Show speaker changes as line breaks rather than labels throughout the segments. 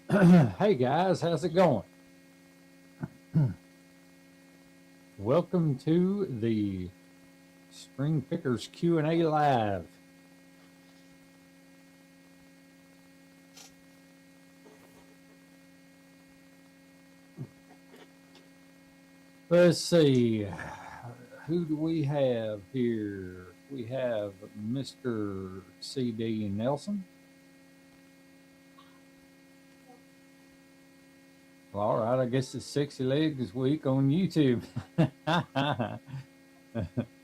Hey guys, how's it going? Welcome to the String Pickers Q&A Live. Let's see, who do we have here? We have Mr. C.D. Nelson. Well, all right, I guess it's Sexy Legs Week on YouTube. I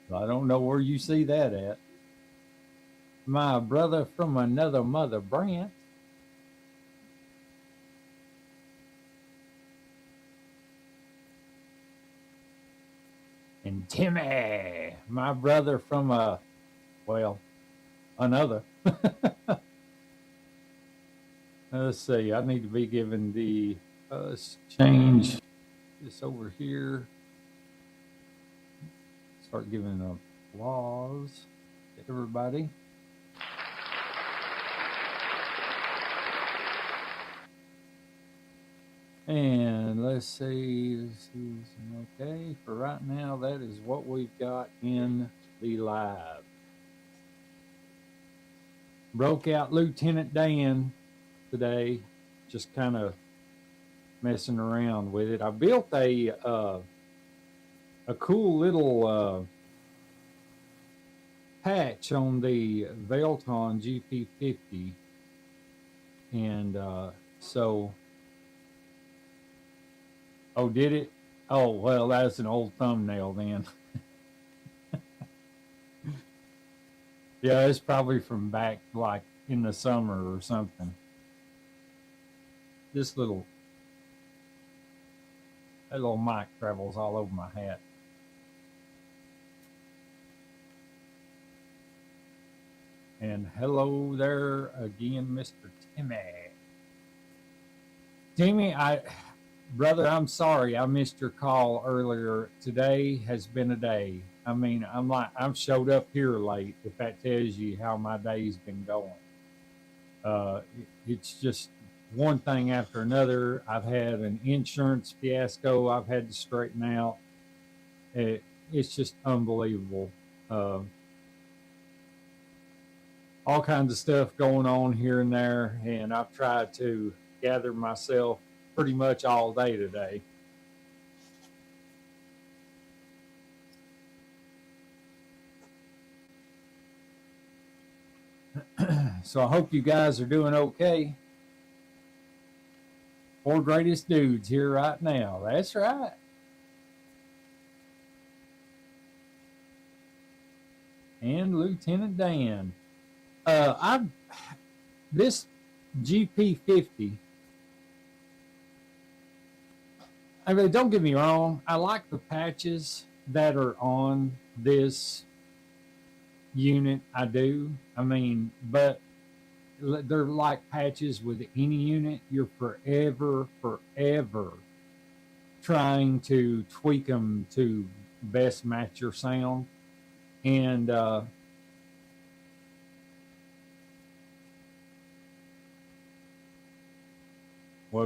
don't know where you see that at. My brother from another mother, Brant. And Timmy, my brother from another. Let's see, I need to be given the, let's change this over here. Start giving applause to everybody. And let's see, this is okay. For right now, that is what we've got in the live. Broke out Lieutenant Dan today, just kind of messing around with it. I built a cool little patch on the Velton GP50, and so. Oh, did it? Oh, well, that's an old thumbnail then. Yeah, it's probably from back like in the summer or something. That little mic travels all over my hat. And hello there again, Mr. Timmy. Timmy, brother, I'm sorry I missed your call earlier. Today has been a day. I mean, I'm showed up here late, if that tells you how my day's been going. It's just one thing after another. I've had an insurance fiasco I've had to straighten out. It's just unbelievable. All kinds of stuff going on here and there, and I've tried to gather myself pretty much all day today. So I hope you guys are doing okay. Four greatest dudes here right now. That's right. And Lieutenant Dan. This GP50. I mean, don't get me wrong. I like the patches that are on this unit. I do. I mean, but they're like patches with any unit. You're forever trying to tweak them to best match your sound. And well,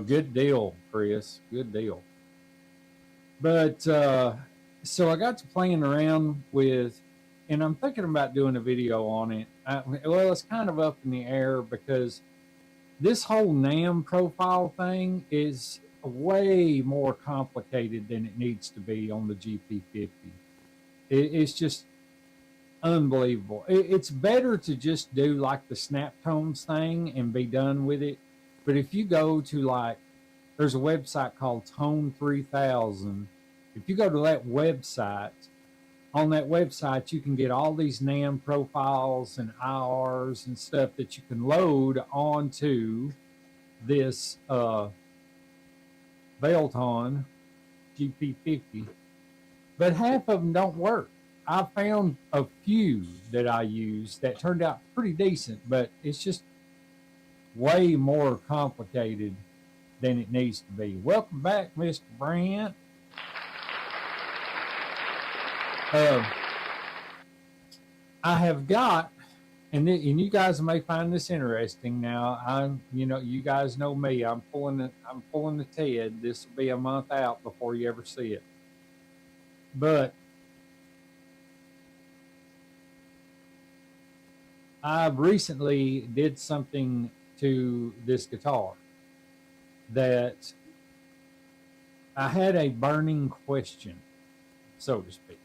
good deal, Chris. Good deal. But so I got to playing around with, and I'm thinking about doing a video on it. Well, it's kind of up in the air because this whole NAM profile thing is way more complicated than it needs to be on the GP50. It's just unbelievable. It's better to just do like the snap tones thing and be done with it. But if you go to like, there's a website called Tone 3000. If you go to that website, on that website, you can get all these NAM profiles and IRs and stuff that you can load onto this Velton GP50. But half of them don't work. I found a few that I used that turned out pretty decent, but it's just way more complicated than it needs to be. Welcome back, Mr. Brandt. I have got, and you guys may find this interesting. Now, you guys know me. I'm pulling the TED. This will be a month out before you ever see it. But I recently did something to this guitar that I had a burning question, so to speak.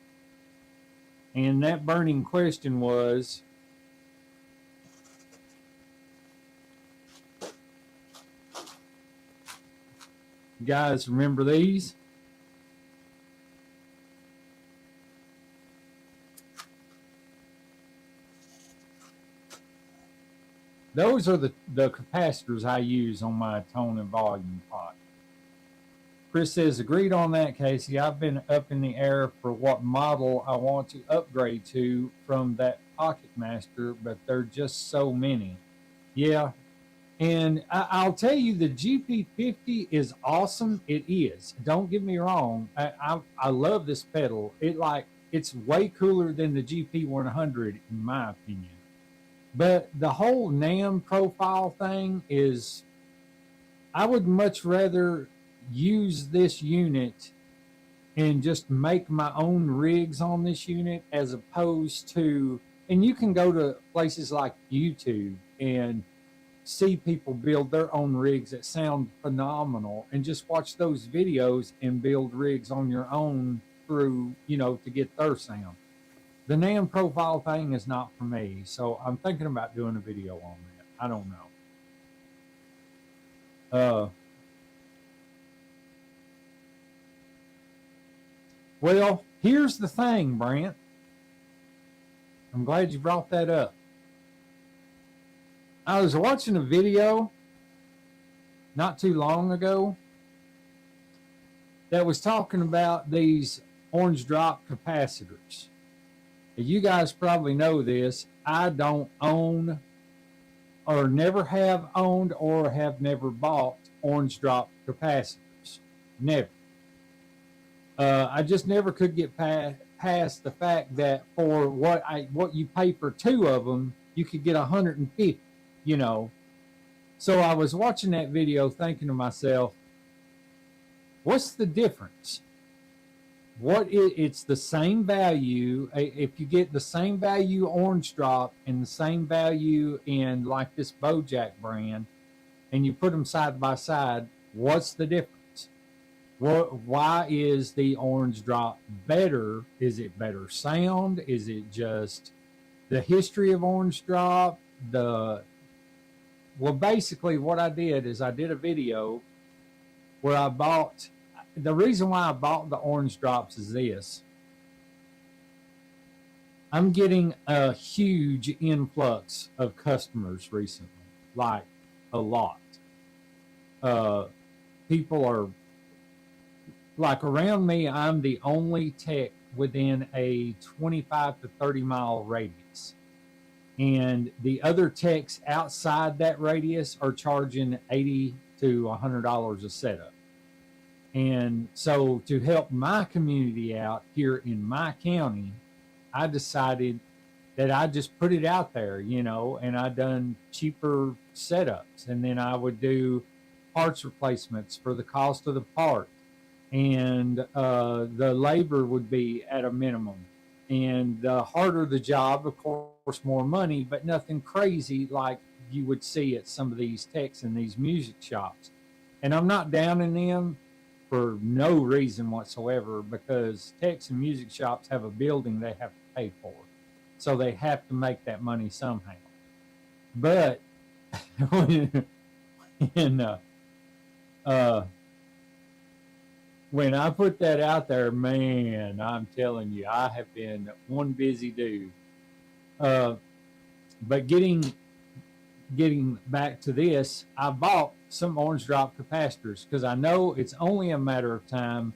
And that burning question was, you guys remember these? Those are the capacitors I use on my tone and volume pot. Chris says, agreed on that, Casey. I've been up in the air for what model I want to upgrade to from that Pocket Master, but there are just so many. Yeah. And I'll tell you, the GP50 is awesome. It is. Don't get me wrong. I love this pedal. It's way cooler than the GP100, in my opinion. But the whole NAM profile thing is, I would much rather use this unit and just make my own rigs on this unit as opposed to, and you can go to places like YouTube and see people build their own rigs that sound phenomenal and just watch those videos and build rigs on your own through, to get their sound. The NAM profile thing is not for me, so I'm thinking about doing a video on that. I don't know. Well, here's the thing, Brant. I'm glad you brought that up. I was watching a video not too long ago that was talking about these orange drop capacitors. You guys probably know this. I don't own or never have owned or have never bought orange drop capacitors. Never. I just never could get past the fact that for what you pay for two of them, you could get 150, So I was watching that video thinking to myself, what's the difference? It's the same value. If you get the same value orange drop and the same value in like this Bojack brand, and you put them side by side, what's the difference? Why is the orange drop better? Is it better sound? Is it just the history of orange drop? Well, basically what I did is I did a video where I bought, the reason why I bought the orange drops is this. I'm getting a huge influx of customers recently, like a lot. People are, like around me, I'm the only tech within a 25 to 30 mile radius. And the other techs outside that radius are charging $80 to $100 a setup. And so to help my community out here in my county, I decided that I just put it out there, and I done cheaper setups. And then I would do parts replacements for the cost of the part. and the labor would be at a minimum. And the harder the job, of course, more money, but nothing crazy like you would see at some of these techs in these music shops. And I'm not downing them for no reason whatsoever, because techs and music shops have a building they have to pay for. So they have to make that money somehow. But when, uh, when I put that out there, man, I'm telling you, I have been one busy dude. But getting back to this, I bought some orange drop capacitors because I know it's only a matter of time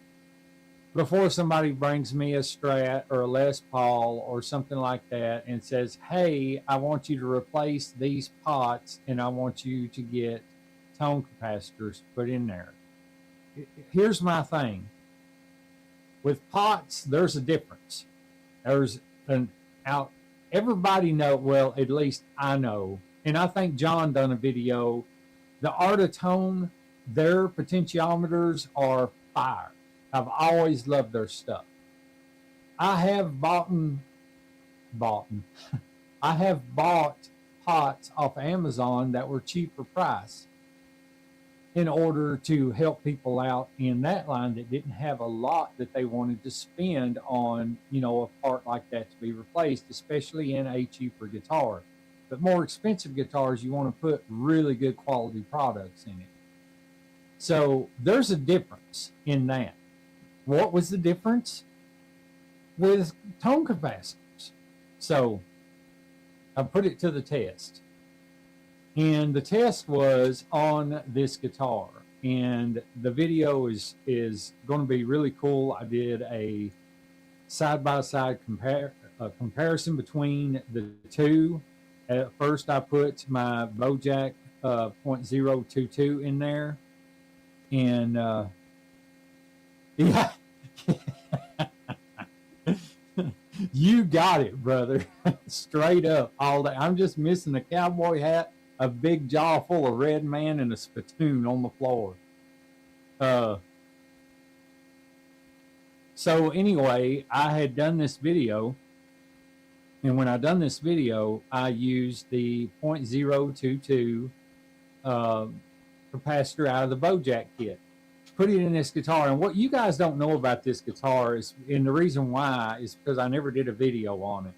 before somebody brings me a Strat or a Les Paul or something like that and says, hey, I want you to replace these pots and I want you to get tone capacitors put in there. Here's my thing. With pots, there's a difference. There's an out. Everybody know, well, at least I know, and I think John done a video. The Art of Tone, their potentiometers are fire. I've always loved their stuff. I have bought I have bought pots off Amazon that were cheaper price in order to help people out in that line that didn't have a lot that they wanted to spend on, a part like that to be replaced, especially in a cheaper guitar. But more expensive guitars, you want to put really good quality products in it. So there's a difference in that. What was the difference? With tone capacitors. So I put it to the test. And the test was on this guitar. And the video is going to be really cool. I did a side-by-side comparison between the two. At first, I put my Bojack .022 in there. And, yeah. You got it, brother. Straight up all day. I'm just missing a cowboy hat, a big jaw full of red man, and a spittoon on the floor. So anyway, I had done this video, and when I done this video, I used the .022 capacitor out of the Bojack kit. Put it in this guitar, and what you guys don't know about this guitar is, and the reason why is because I never did a video on it.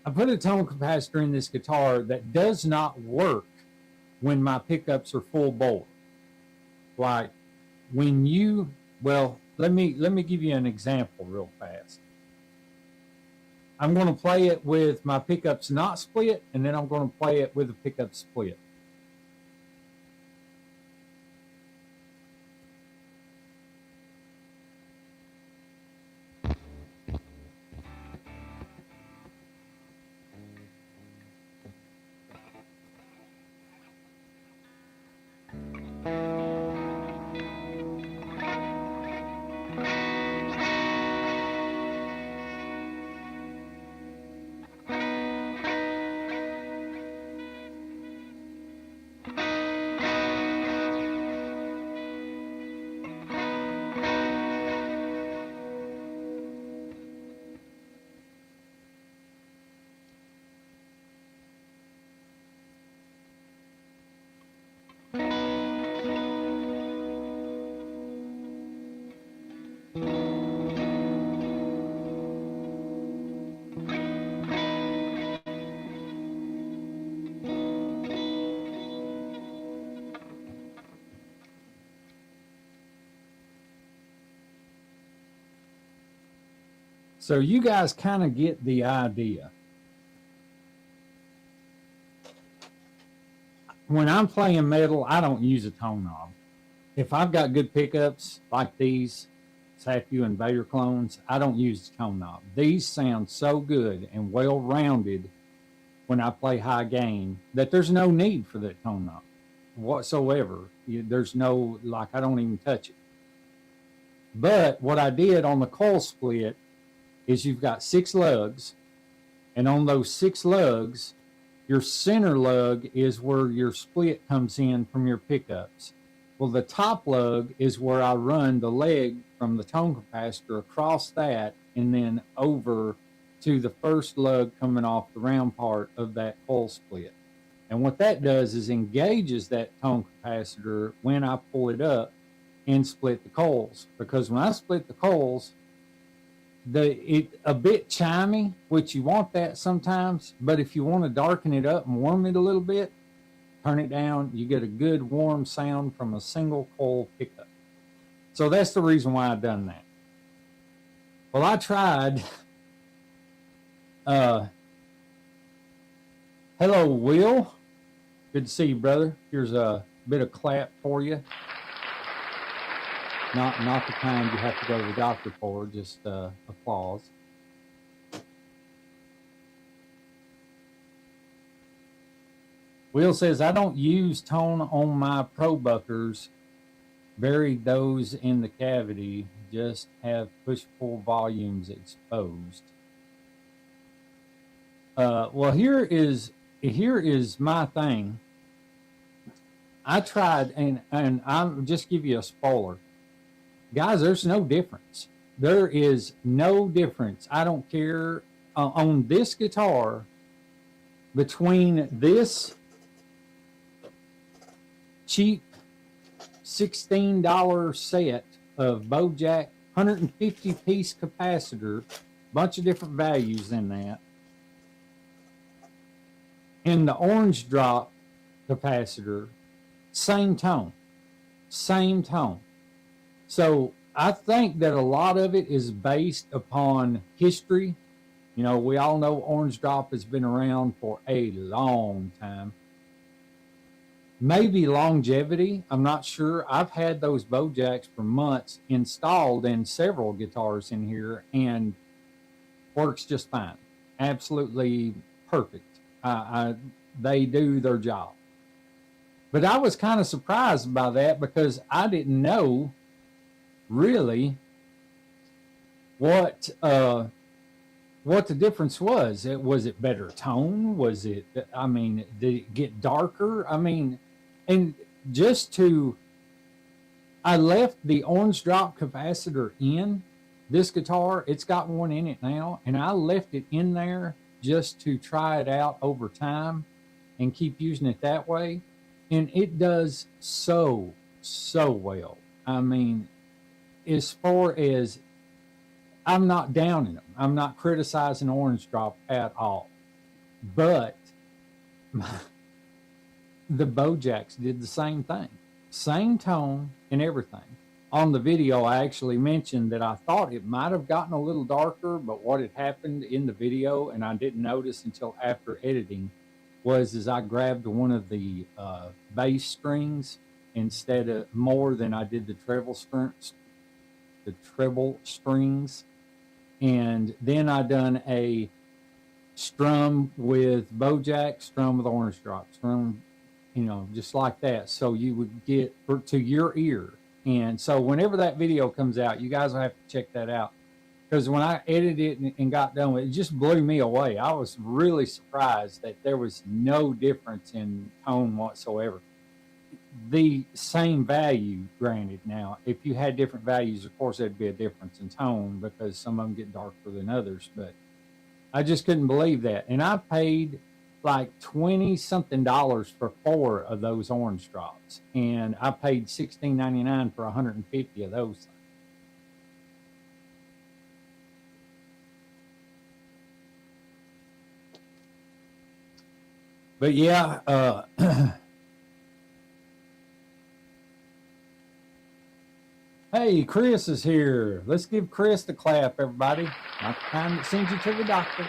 I put a tone capacitor in this guitar that does not work when my pickups are full bore. Like when you, well, let me give you an example real fast. I'm going to play it with my pickups not split, and then I'm going to play it with the pickup split. So you guys kind of get the idea. When I'm playing metal, I don't use a tone knob. If I've got good pickups like these SACU and Vader clones, I don't use the tone knob. These sound so good and well-rounded when I play high gain that there's no need for that tone knob whatsoever. There's no, like, I don't even touch it. But what I did on the coil split is you've got 6 lugs, and on those 6 lugs, your center lug is where your split comes in from your pickups. Well, the top lug is where I run the leg from the tone capacitor across that and then over to the first lug coming off the round part of that coil split. And what that does is engages that tone capacitor when I pull it up and split the coils. Because when I split the coils, it a bit chimey, which you want that sometimes, but if you want to darken it up and warm it a little bit, turn it down, you get a good warm sound from a single coil pickup. So that's the reason why I've done that. Well, I tried. Hello, Will. Good to see you, brother. Here's a bit of clap for you. Not the kind you have to go to the doctor for, just applause. Will says, I don't use tone on my ProBuckers, buried those in the cavity, just have push-pull volumes exposed. Well, here is my thing. I tried, and I'll just give you a spoiler. Guys, there's no difference. There is no difference. I don't care on this guitar between this cheap $16 set of Bojack 150 piece capacitor, bunch of different values in that, and the orange drop capacitor, same tone. So I think that a lot of it is based upon history. You know, we all know orange drop has been around for a long time. Maybe longevity, I'm not sure. I've had those Bojacks for months installed in several guitars in here and works just fine. Absolutely perfect. They do their job. But I was kind of surprised by that because I didn't know really what the difference was. Was it better tone? Was it, I mean, did it get darker? I mean, and I left the orange drop capacitor in this guitar. It's got one in it now, and I left it in there just to try it out over time and keep using it that way. And it does so well. I mean, as far as, I'm not downing them. I'm not criticizing orange drop at all. But the Bojacks did the same thing. Same tone and everything. On the video, I actually mentioned that I thought it might have gotten a little darker, but what had happened in the video, and I didn't notice until after editing, was I grabbed one of the bass strings instead of more than I did the treble strings. And then I done a strum with Bojack, strum with orange drop, strum, you know, just like that. So you would get to your ear. And so whenever that video comes out, you guys will have to check that out. Because when I edited it and got done with it, it just blew me away. I was really surprised that there was no difference in tone whatsoever. The same value, granted. Now, if you had different values, of course, there'd be a difference in tone because some of them get darker than others. But I just couldn't believe that. And I paid like $20-something for 4 of those orange drops. And I paid $16.99 for 150 of those things. But yeah, hey, Chris is here. Let's give Chris the clap, everybody. Not the kind that sends you to the doctor,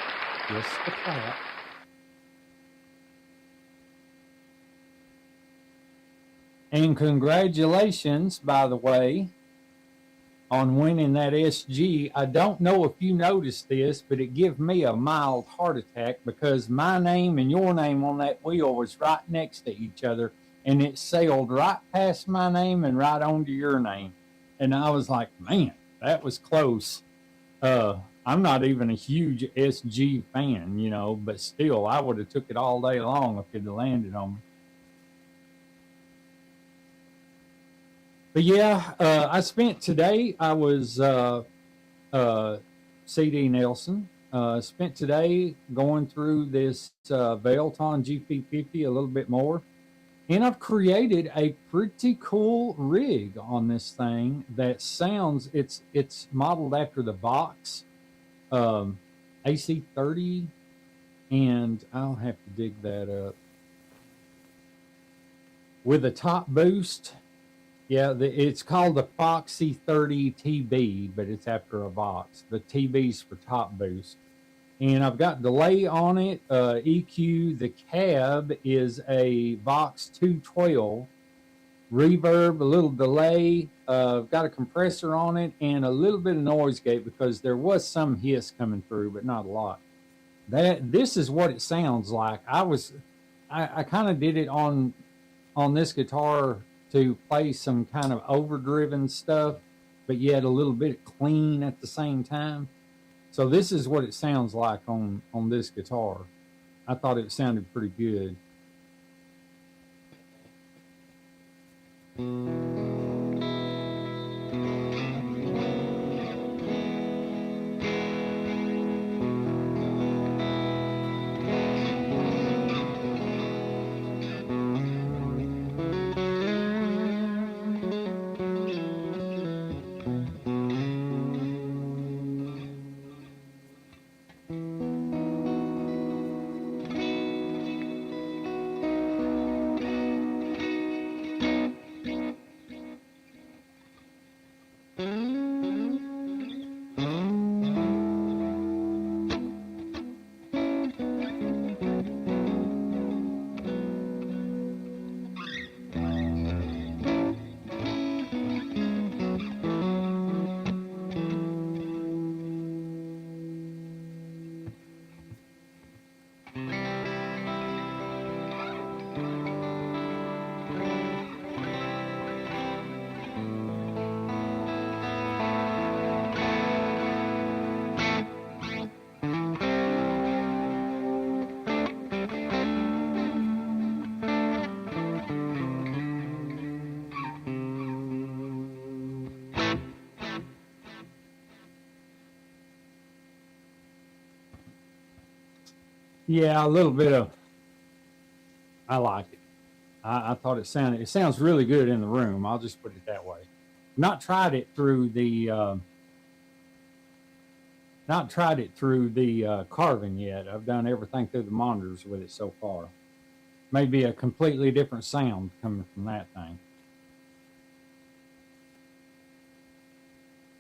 just the clap. And congratulations, by the way, on winning that SG. I don't know if you noticed this, but it gave me a mild heart attack because my name and your name on that wheel was right next to each other, and it sailed right past my name and right onto your name. And I was like, man, that was close. I'm not even a huge SG fan, you know, but still, I would have took it all day long if it had landed on me. But yeah, I spent today. I was uh, CD Nelson. Spent today going through this Velton GP50 a little bit more, and I've created a pretty cool rig on this thing that sounds. It's modeled after the Vox um, AC30, and I'll have to dig that up with a top boost. Yeah, it's called the Foxy 30 TB, but it's after a Vox. The TB's for top boost. And I've got delay on it, EQ. The cab is a Vox 212, reverb, a little delay. I've got a compressor on it and a little bit of noise gate because there was some hiss coming through, but not a lot. This is what it sounds like. I kind of did it on this guitar to play some kind of overdriven stuff, but yet a little bit clean at the same time. So this is what it sounds like on this guitar. I thought it sounded pretty good. Yeah, a little bit of. I like it. I thought it sounds really good in the room. I'll just put it that way. Not tried it through the not tried it through the carving yet. I've done everything through the monitors with it so far. Maybe a completely different sound coming from that thing.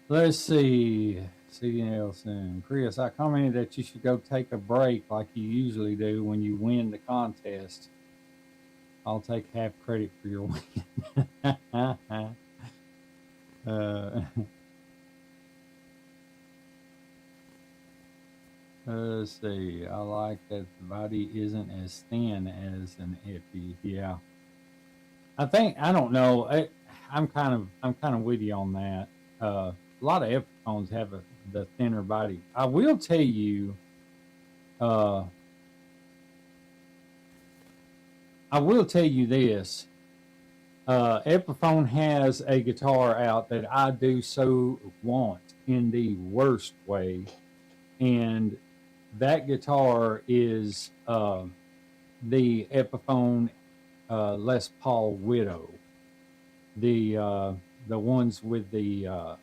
Let's see. CD Nelson. Chris, I commented that you should go take a break like you usually do when you win the contest. I'll take half credit for your win. uh, let's see. I like that the body isn't as thin as an Epi. Yeah. I don't know. I'm kind of with you on that. A lot of Epiphones have the thinner body. I will tell you. Uh, I will tell you this. Epiphone has a guitar out that I do so want in the worst way, and that guitar is the Epiphone Les Paul Widow, the ones with the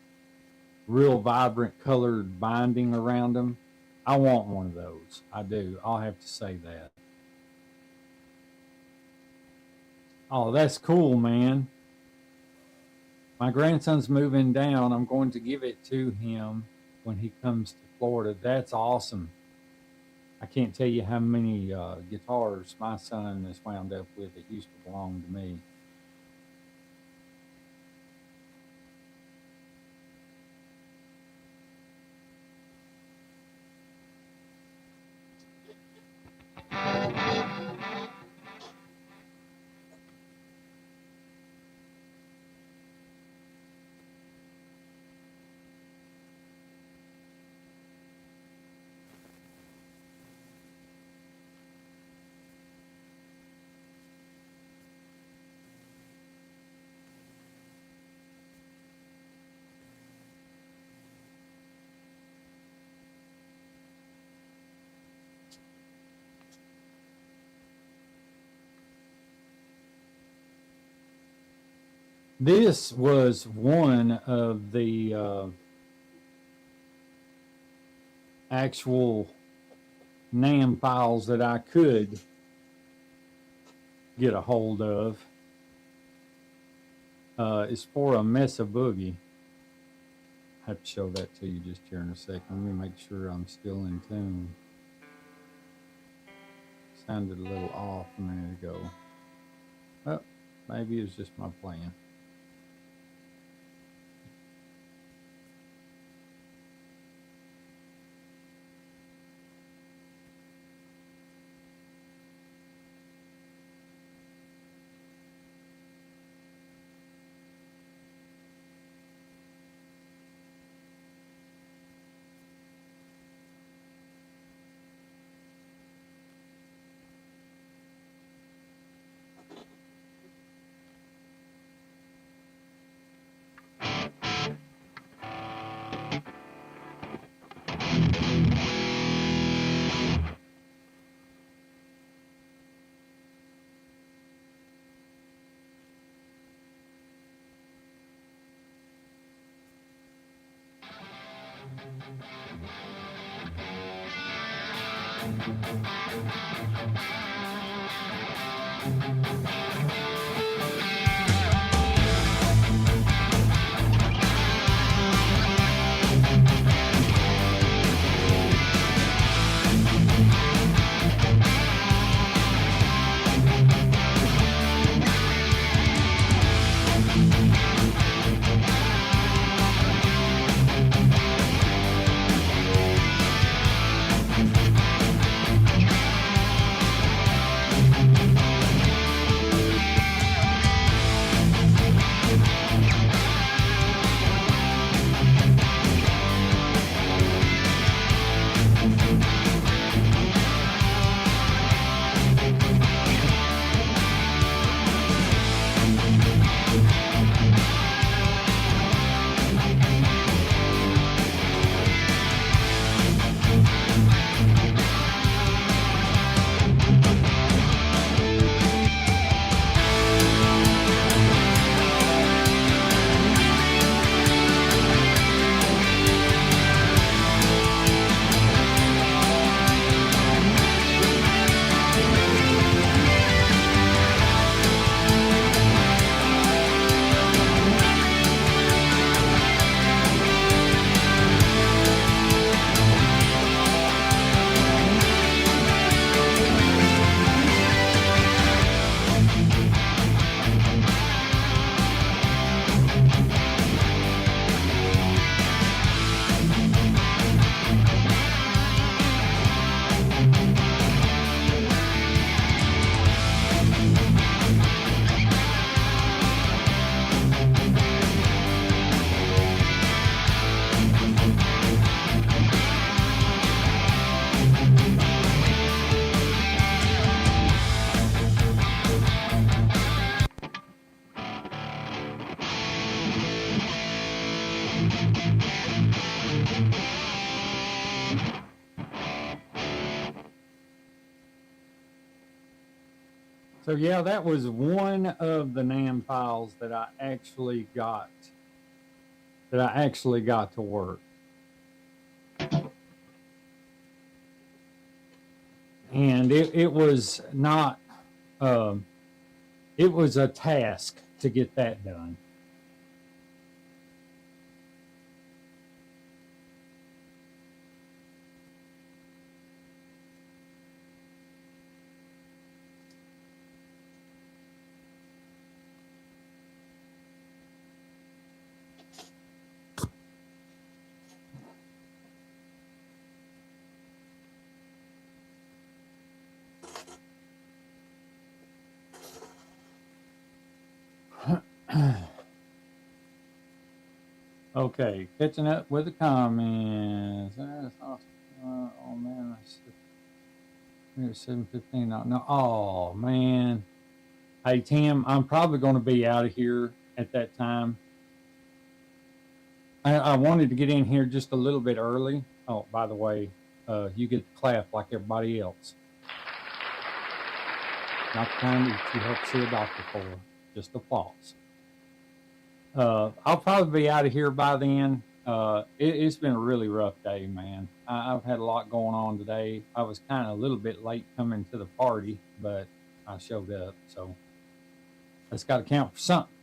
real vibrant colored binding around them. I want one of those. I do. I'll have to say that. Oh, that's cool, man. My grandson's moving down. I'm going to give it to him when he comes to Florida. That's awesome. I can't tell you how many guitars my son has wound up with that used to belong to me. This was one of the actual NAM files that I could get a hold of. It's for a Mesa Boogie. I have to show that to you just here in a second. Let me make sure I'm still in tune. Sounded a little off a minute ago. Oh, maybe it was just my plan. So yeah, that was one of the NAM files that I actually got to work. And it was not it was a task to get that done. Okay, catching up with the comments. Oh man, we're 7:15 now. No, oh man. Hey Tim, I'm probably going to be out of here at that time. I wanted to get in here just a little bit early. Oh, by the way, you get to clap like everybody else. Not the kind that you help see a doctor for, just applause. I'll probably be out of here by then. It's been a really rough day, man. I've had a lot going on today. I was kind of a little bit late coming to the party, but I showed up, so that's got to count for something.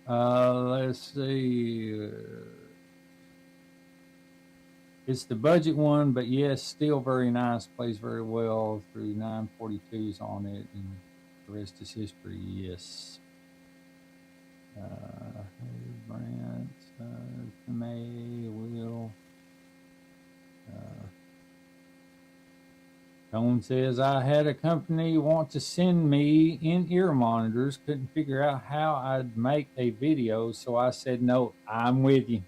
Let's see. It's the budget one, but yes, still very nice. Plays very well through 942s on it, and the rest is history. Yes. Brant, May, Will. Tone says, I had a company want to send me in-ear monitors, couldn't figure out how I'd make a video, so I said, no, I'm with you.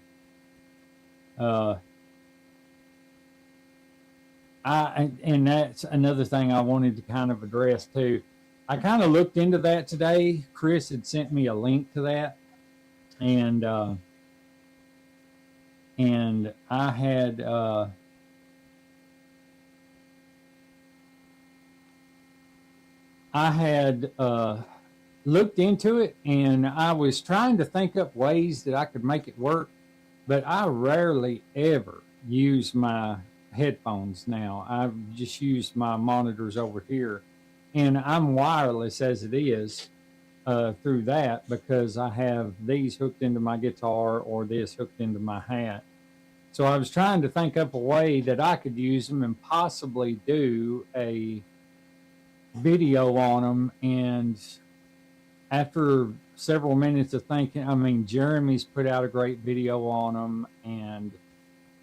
And that's another thing I wanted to kind of address too. I kind of looked into that today. Chris had sent me a link to that, and I had looked into it, and I was trying to think up ways that I could make it work, but I rarely ever use my headphones now. I've just used my monitors over here, and I'm wireless as it is through that, because I have these hooked into my guitar or this hooked into my hat. So I was trying to think up a way that I could use them and possibly do a video on them. And after several minutes of thinking, I mean, Jeremy's put out a great video on them, and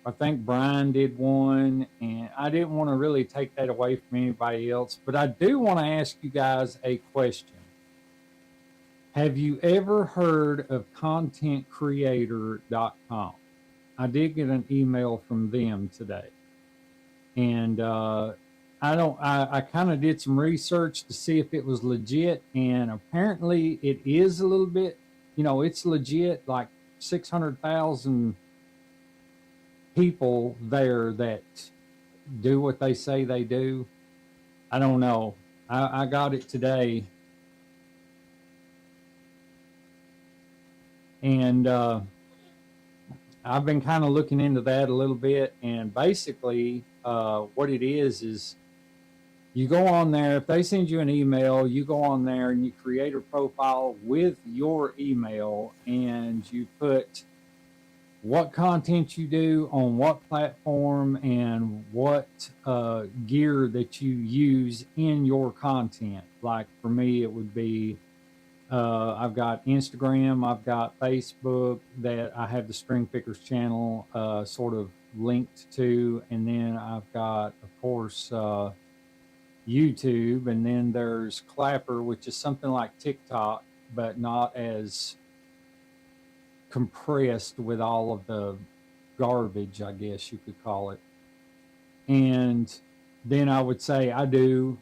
I think Brian did one, and I didn't want to really take that away from anybody else, but I do want to ask you guys a question. Have you ever heard of contentcreator.com? I did get an email from them today, and I kind of did some research to see if it was legit, and apparently it is a little bit, it's legit, like 600,000 people there that do what they say they do. I don't know. I got it today, and I've been kind of looking into that a little bit, and basically what it is you go on there. If they send you an email, you go on there and you create a profile with your email, and you put what content you do on what platform and what gear that you use in your content. Like for me, it would be I've got Instagram, I've got Facebook that I have the String Pickers channel sort of linked to, and then I've got, of course, YouTube, and then there's Clapper, which is something like TikTok, but not as compressed with all of the garbage, I guess you could call it. And then I would say I do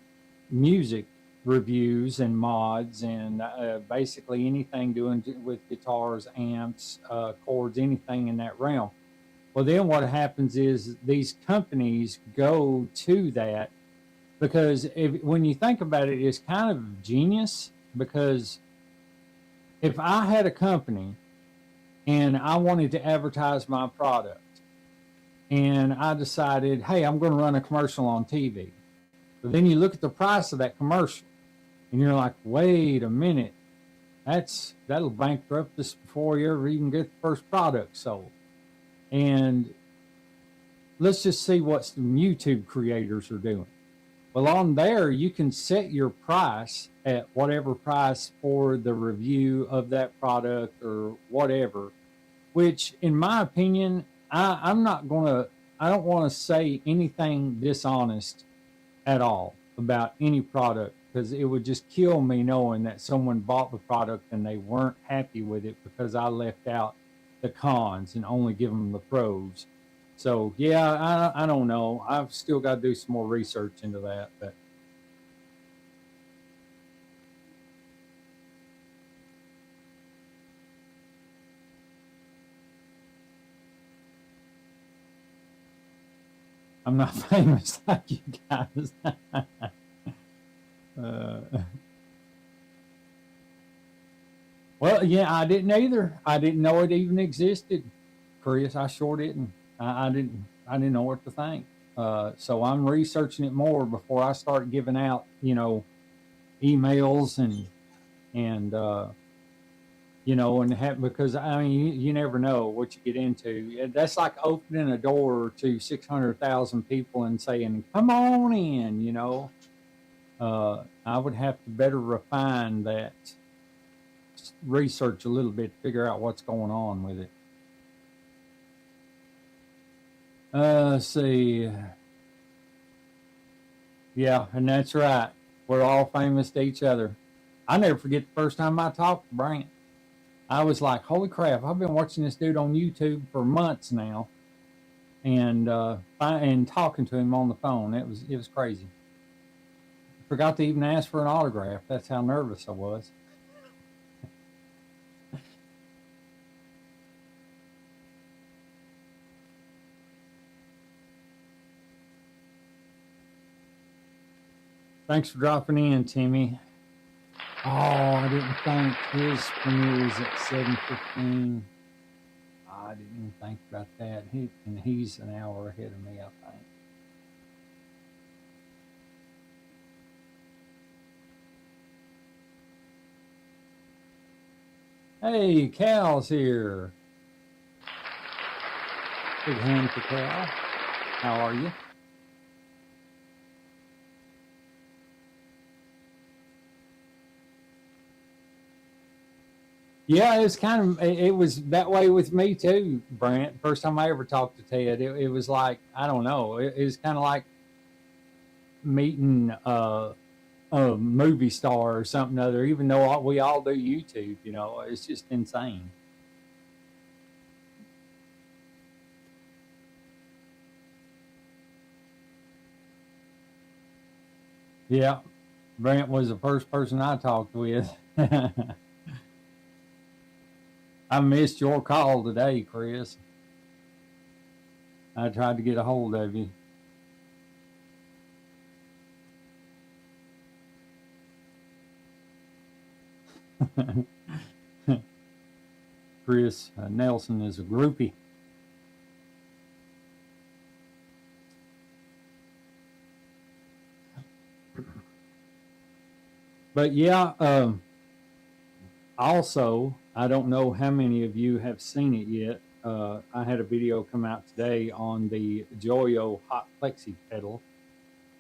music reviews and mods, and basically anything doing with guitars, amps, chords, anything in that realm. Well, then what happens is these companies go to that, because when you think about it, it's kind of genius, because if I had a company and I wanted to advertise my product, and I decided, hey, I'm going to run a commercial on TV. But then you look at the price of that commercial, and you're like, wait a minute, that'll bankrupt us before you ever even get the first product sold. And let's just see what some YouTube creators are doing. Well, on there, you can set your price at whatever price for the review of that product or whatever, which in my opinion, I don't want to say anything dishonest at all about any product, because it would just kill me knowing that someone bought the product and they weren't happy with it because I left out the cons and only give them the pros. So yeah, I don't know. I've still got to do some more research into that, but I'm not famous like you guys. Well, yeah, I didn't either. I didn't know it even existed, Chris. I sure didn't. I didn't. I didn't know what to think. So I'm researching it more before I start giving out, emails and because I mean you never know what you get into. That's like opening a door to 600,000 people and saying, "Come on in." I would have to better refine that research a little bit to figure out what's going on with it. Let's see. Yeah, and that's right. We're all famous to each other. I never forget the first time I talked to Brant. I was like, "Holy crap! I've been watching this dude on YouTube for months now, and talking to him on the phone. It was crazy. Forgot to even ask for an autograph. That's how nervous I was." Thanks for dropping in, Timmy. Oh, I didn't think his premiere is at 7:15. I didn't even think about that. He's an hour ahead of me, I think. Hey, Cal's here. Big hand for Cal. How are you? Yeah, it was that way with me too, Brant. First time I ever talked to Ted, it was like, I don't know, it was kind of like meeting a movie star or something other, even though we all do YouTube, it's just insane. Yeah, Brant was the first person I talked with. I missed your call today, Chris. I tried to get a hold of you. Chris Nelson is a groupie. But yeah, also, I don't know how many of you have seen it yet. I had a video come out today on the Joyo Hot Plexi pedal,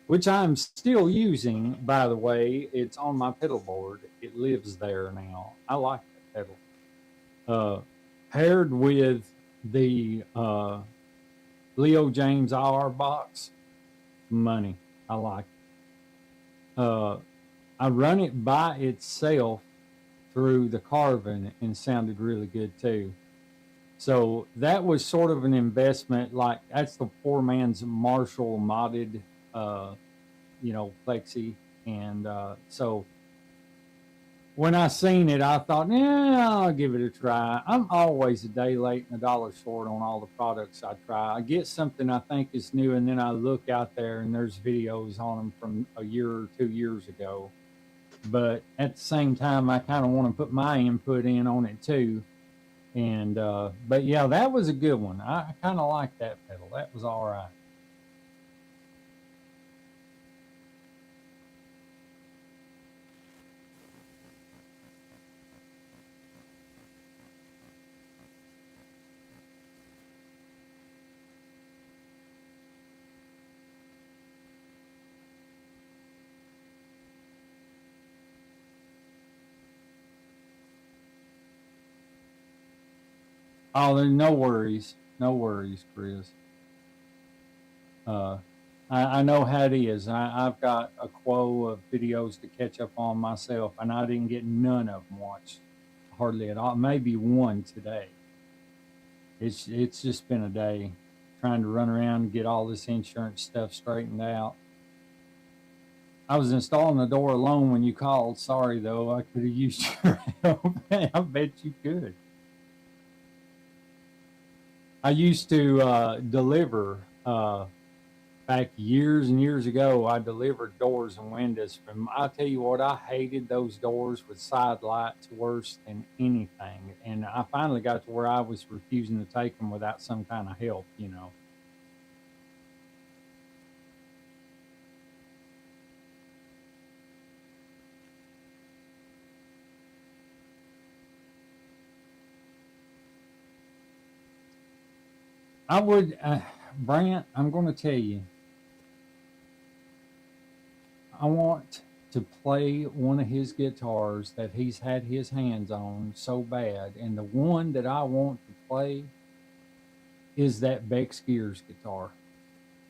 which I'm still using, by the way. It's on my pedal board. It lives there now. I like that pedal. Paired with the Leo James IR box, money. I like it. I run it by itself through the Carvin and sounded really good too. So that was sort of an investment. Like that's the poor man's Marshall modded, uh, plexi, and so when I seen it, I thought, yeah, I'll give it a try. I'm always a day late and a dollar short on all the products I try. I get something I think is new, and then I look out there and there's videos on them from a year or 2 years ago. But at the same time, I kind of want to put my input in on it too. And but yeah, that was a good one. I kind of like that pedal. That was all right. Oh, no worries, no worries, Chris. Uh, I know how it is. I've got a quo of videos to catch up on myself, and I didn't get none of them watched, hardly at all. Maybe one today. It's just been a day trying to run around and get all this insurance stuff straightened out. I was installing the door alone when you called. Sorry though, I could have used your help. I bet you could. I used to deliver Back years and years ago, I delivered doors and windows from. I tell you what, I hated those doors with side lights worse than anything. And I finally got to where I was refusing to take them without some kind of help, you know. I would, Brant, I'm going to tell you, I want to play one of his guitars that he's had his hands on so bad. And the one that I want to play is that Bex Gears guitar.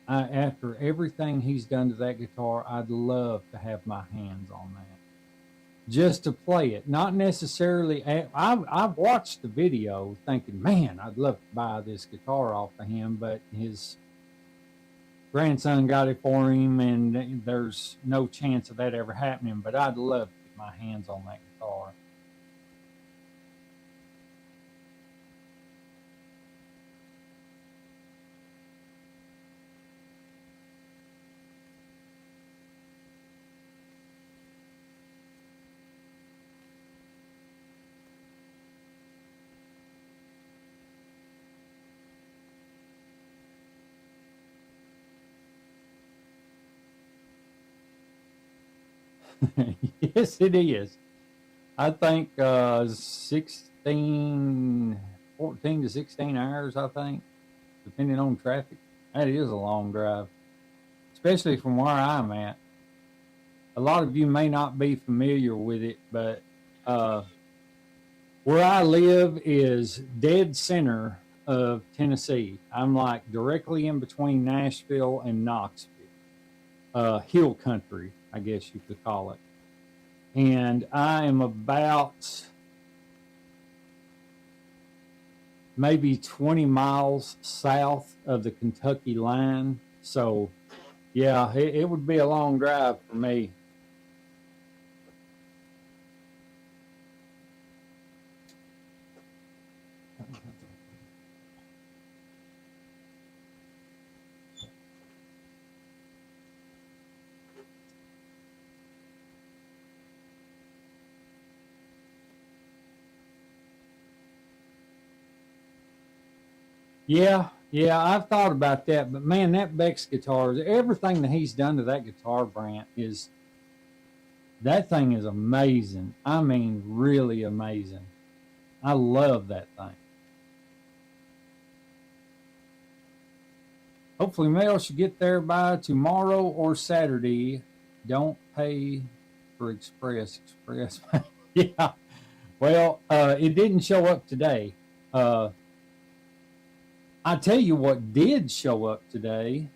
After everything he's done to that guitar, I'd love to have my hands on that. Just to play it, not necessarily. I've watched the video thinking, man, I'd love to buy this guitar off of him, but his grandson got it for him, and there's no chance of that ever happening. But I'd love to get my hands on that guitar. Yes, it is. I think 16, 14 to 16 hours, I think, depending on traffic. That is a long drive, especially from where I'm at. A lot of you may not be familiar with it, but uh, where I live is dead center of Tennessee. I'm like directly in between Nashville and Knoxville, hill country, I guess you could call it. And I am about maybe 20 miles south of the Kentucky line. So, yeah, it would be a long drive for me. Yeah, I've thought about that, but man, that Beck's guitar, everything that he's done to that guitar, Brant, is that thing is amazing. I mean, really amazing. I love that thing. Hopefully, mail should get there by tomorrow or Saturday. Don't pay for Express. Express, yeah. Well, it didn't show up today. Uh, I tell you what did show up today,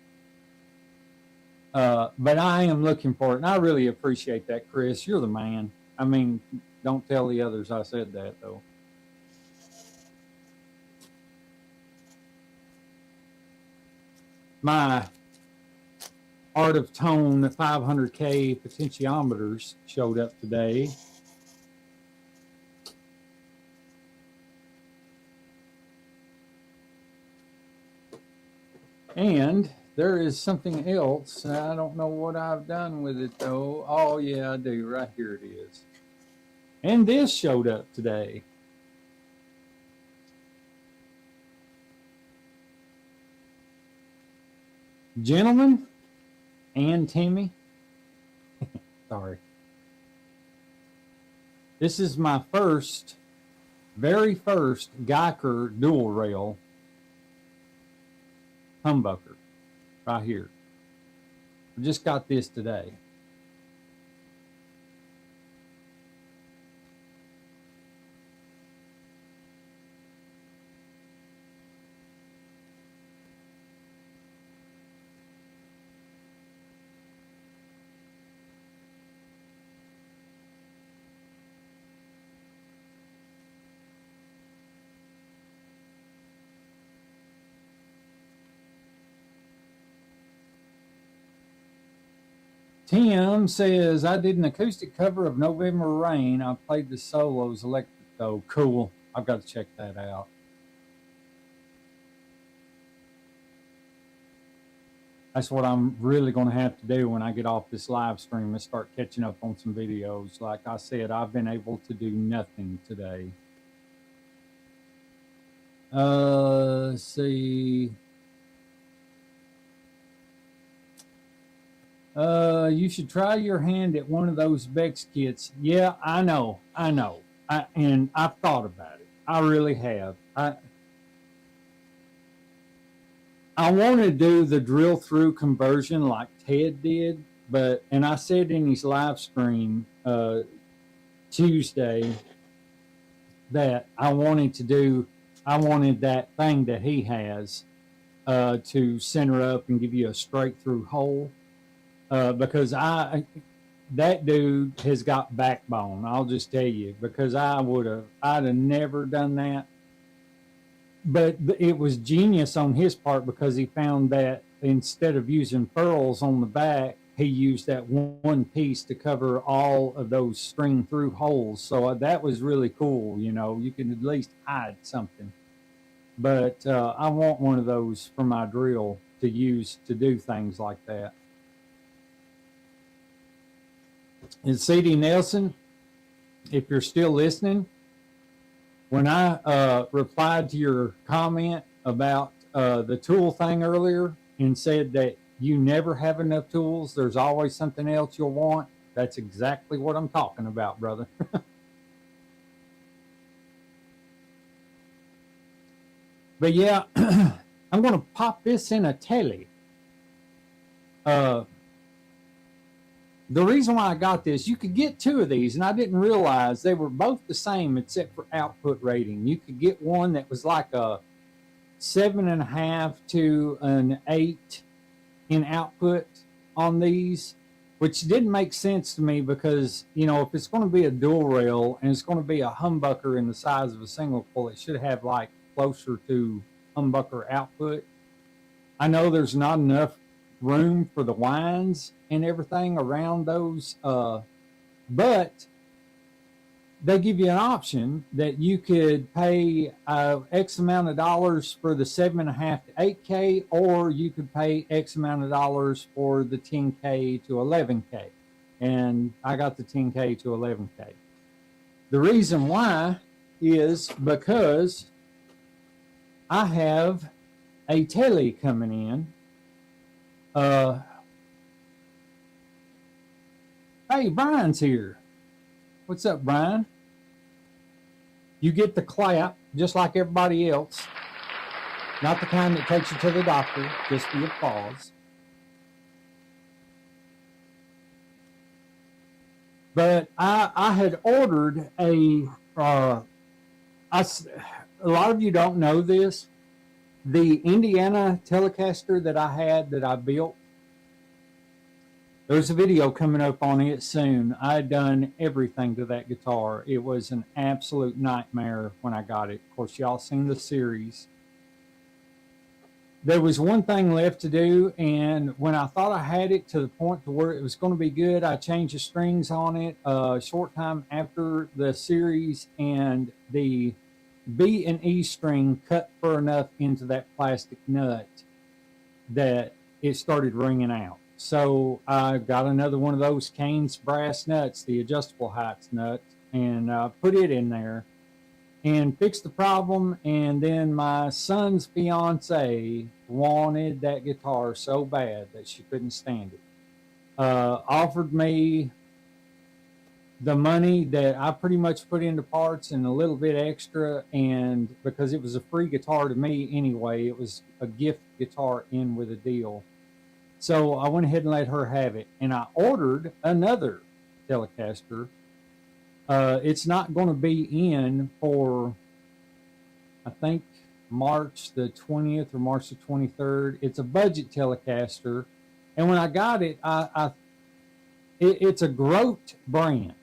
but I am looking for it, and I really appreciate that, Chris. You're the man. I mean, don't tell the others I said that, though. My Art of Tone 500K potentiometers showed up today. And there is something else. I don't know what I've done with it though. Oh, yeah, I do. Right here it is. And this showed up today. Gentlemen and Timmy, sorry. This is my very first Geiger dual rail humbucker right here. I just got this today. Tim says, I did an acoustic cover of November Rain. I played the solos electric though. Cool. I've got to check that out. That's what I'm really going to have to do when I get off this live stream and start catching up on some videos. Like I said, I've been able to do nothing today. Let's see. You should try your hand at one of those Bex kits. Yeah, I know. And I've thought about it. I really have. I want to do the drill through conversion like Ted did, and I said in his live stream Tuesday that I wanted that thing that he has to center up and give you a straight through hole because that dude has got backbone. I'll just tell you, because I'd have never done that. But it was genius on his part because he found that instead of using furls on the back, he used that one piece to cover all of those string through holes. So that was really cool. You know, you can at least hide something. But I want one of those for my drill to use to do things like that. And C.D. Nelson, if you're still listening, when I replied to your comment about the tool thing earlier and said that you never have enough tools, there's always something else you'll want, that's exactly what I'm talking about, brother. But yeah, I'm going to pop this in a telly. The reason why I got this, you could get two of these, and I didn't realize they were both the same except for output rating. You could get one that was like a 7.5 to an 8 in output on these, which didn't make sense to me because, you know, if it's going to be a dual rail and it's going to be a humbucker in the size of a single coil, it should have like closer to humbucker output. I know there's not enough room for the winds and everything around those, but they give you an option that you could pay X amount of dollars for the 7.5 to 8K, or you could pay X amount of dollars for the 10K to 11K. And I got the 10K to 11K. The reason why is because I have a telly coming in. Hey, Brian's here. What's up, Brian? You get the clap just like everybody else. Not the kind that takes you to the doctor, just the applause. But I had ordered a lot of you don't know this. The Indiana Telecaster that I built, there's a video coming up on it soon. I had done everything to that guitar. It was an absolute nightmare when I got it. Of course, y'all seen the series. There was one thing left to do, and when I thought I had it to the point to where it was going to be good, I changed the strings on it a short time after the series, and the B and E string cut far enough into that plastic nut that it started ringing out. So I got another one of those Kane's brass nuts, the adjustable heights nut, and put it in there and fixed the problem. And then my son's fiance wanted that guitar so bad that she couldn't stand it. Offered me the money that I pretty much put into parts and a little bit extra, and because it was a free guitar to me anyway, it was a gift guitar in with a deal. So I went ahead and let her have it, and I ordered another Telecaster. It's not going to be in for, I think, March the 20th or March the 23rd. It's a budget Telecaster, and when I got it, it's a Grote brand.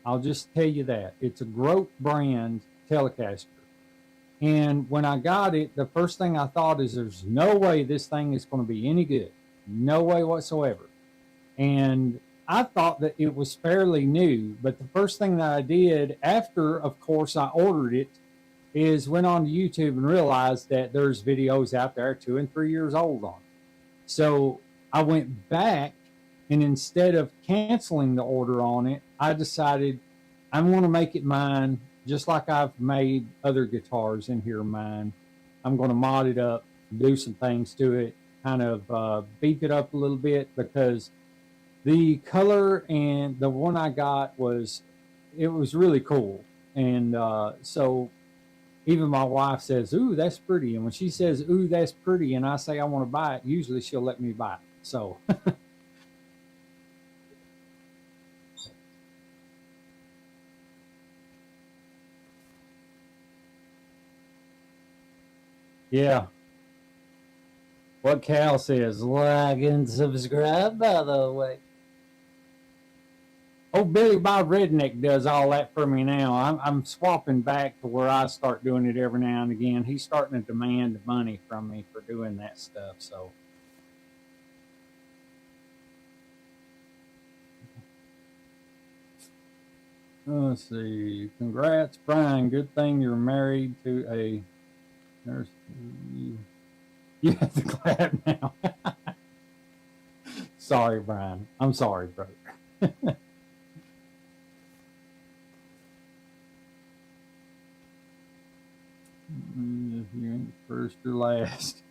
I'll just tell you that. It's a Grote brand Telecaster. And when I got it, the first thing I thought is there's no way this thing is going to be any good. No way whatsoever. And I thought that it was fairly new, but the first thing that I did after, of course, I ordered it is went on to YouTube and realized that there's videos out there 2 and 3 years old on it. So I went back, and instead of canceling the order on it, I decided I'm going to make it mine, just like I've made other guitars in here mine. I'm going to mod it up, do some things to it, kind of beef it up a little bit, because the color and the one I got was really cool. And so even my wife says, "Ooh, that's pretty." And when she says, "Ooh, that's pretty," and I say I want to buy it, usually she'll let me buy it. So yeah, what Cal says, like and subscribe, by the way. Oh, Billy Bob Redneck does all that for me now. I'm swapping back to where I start doing it every now and again. He's starting to demand money from me for doing that stuff. So let's see. Congrats, Brian. Good thing you're married to a nurse. You have to clap now. Sorry, Brian. I'm sorry, brother. If you ain't first or last.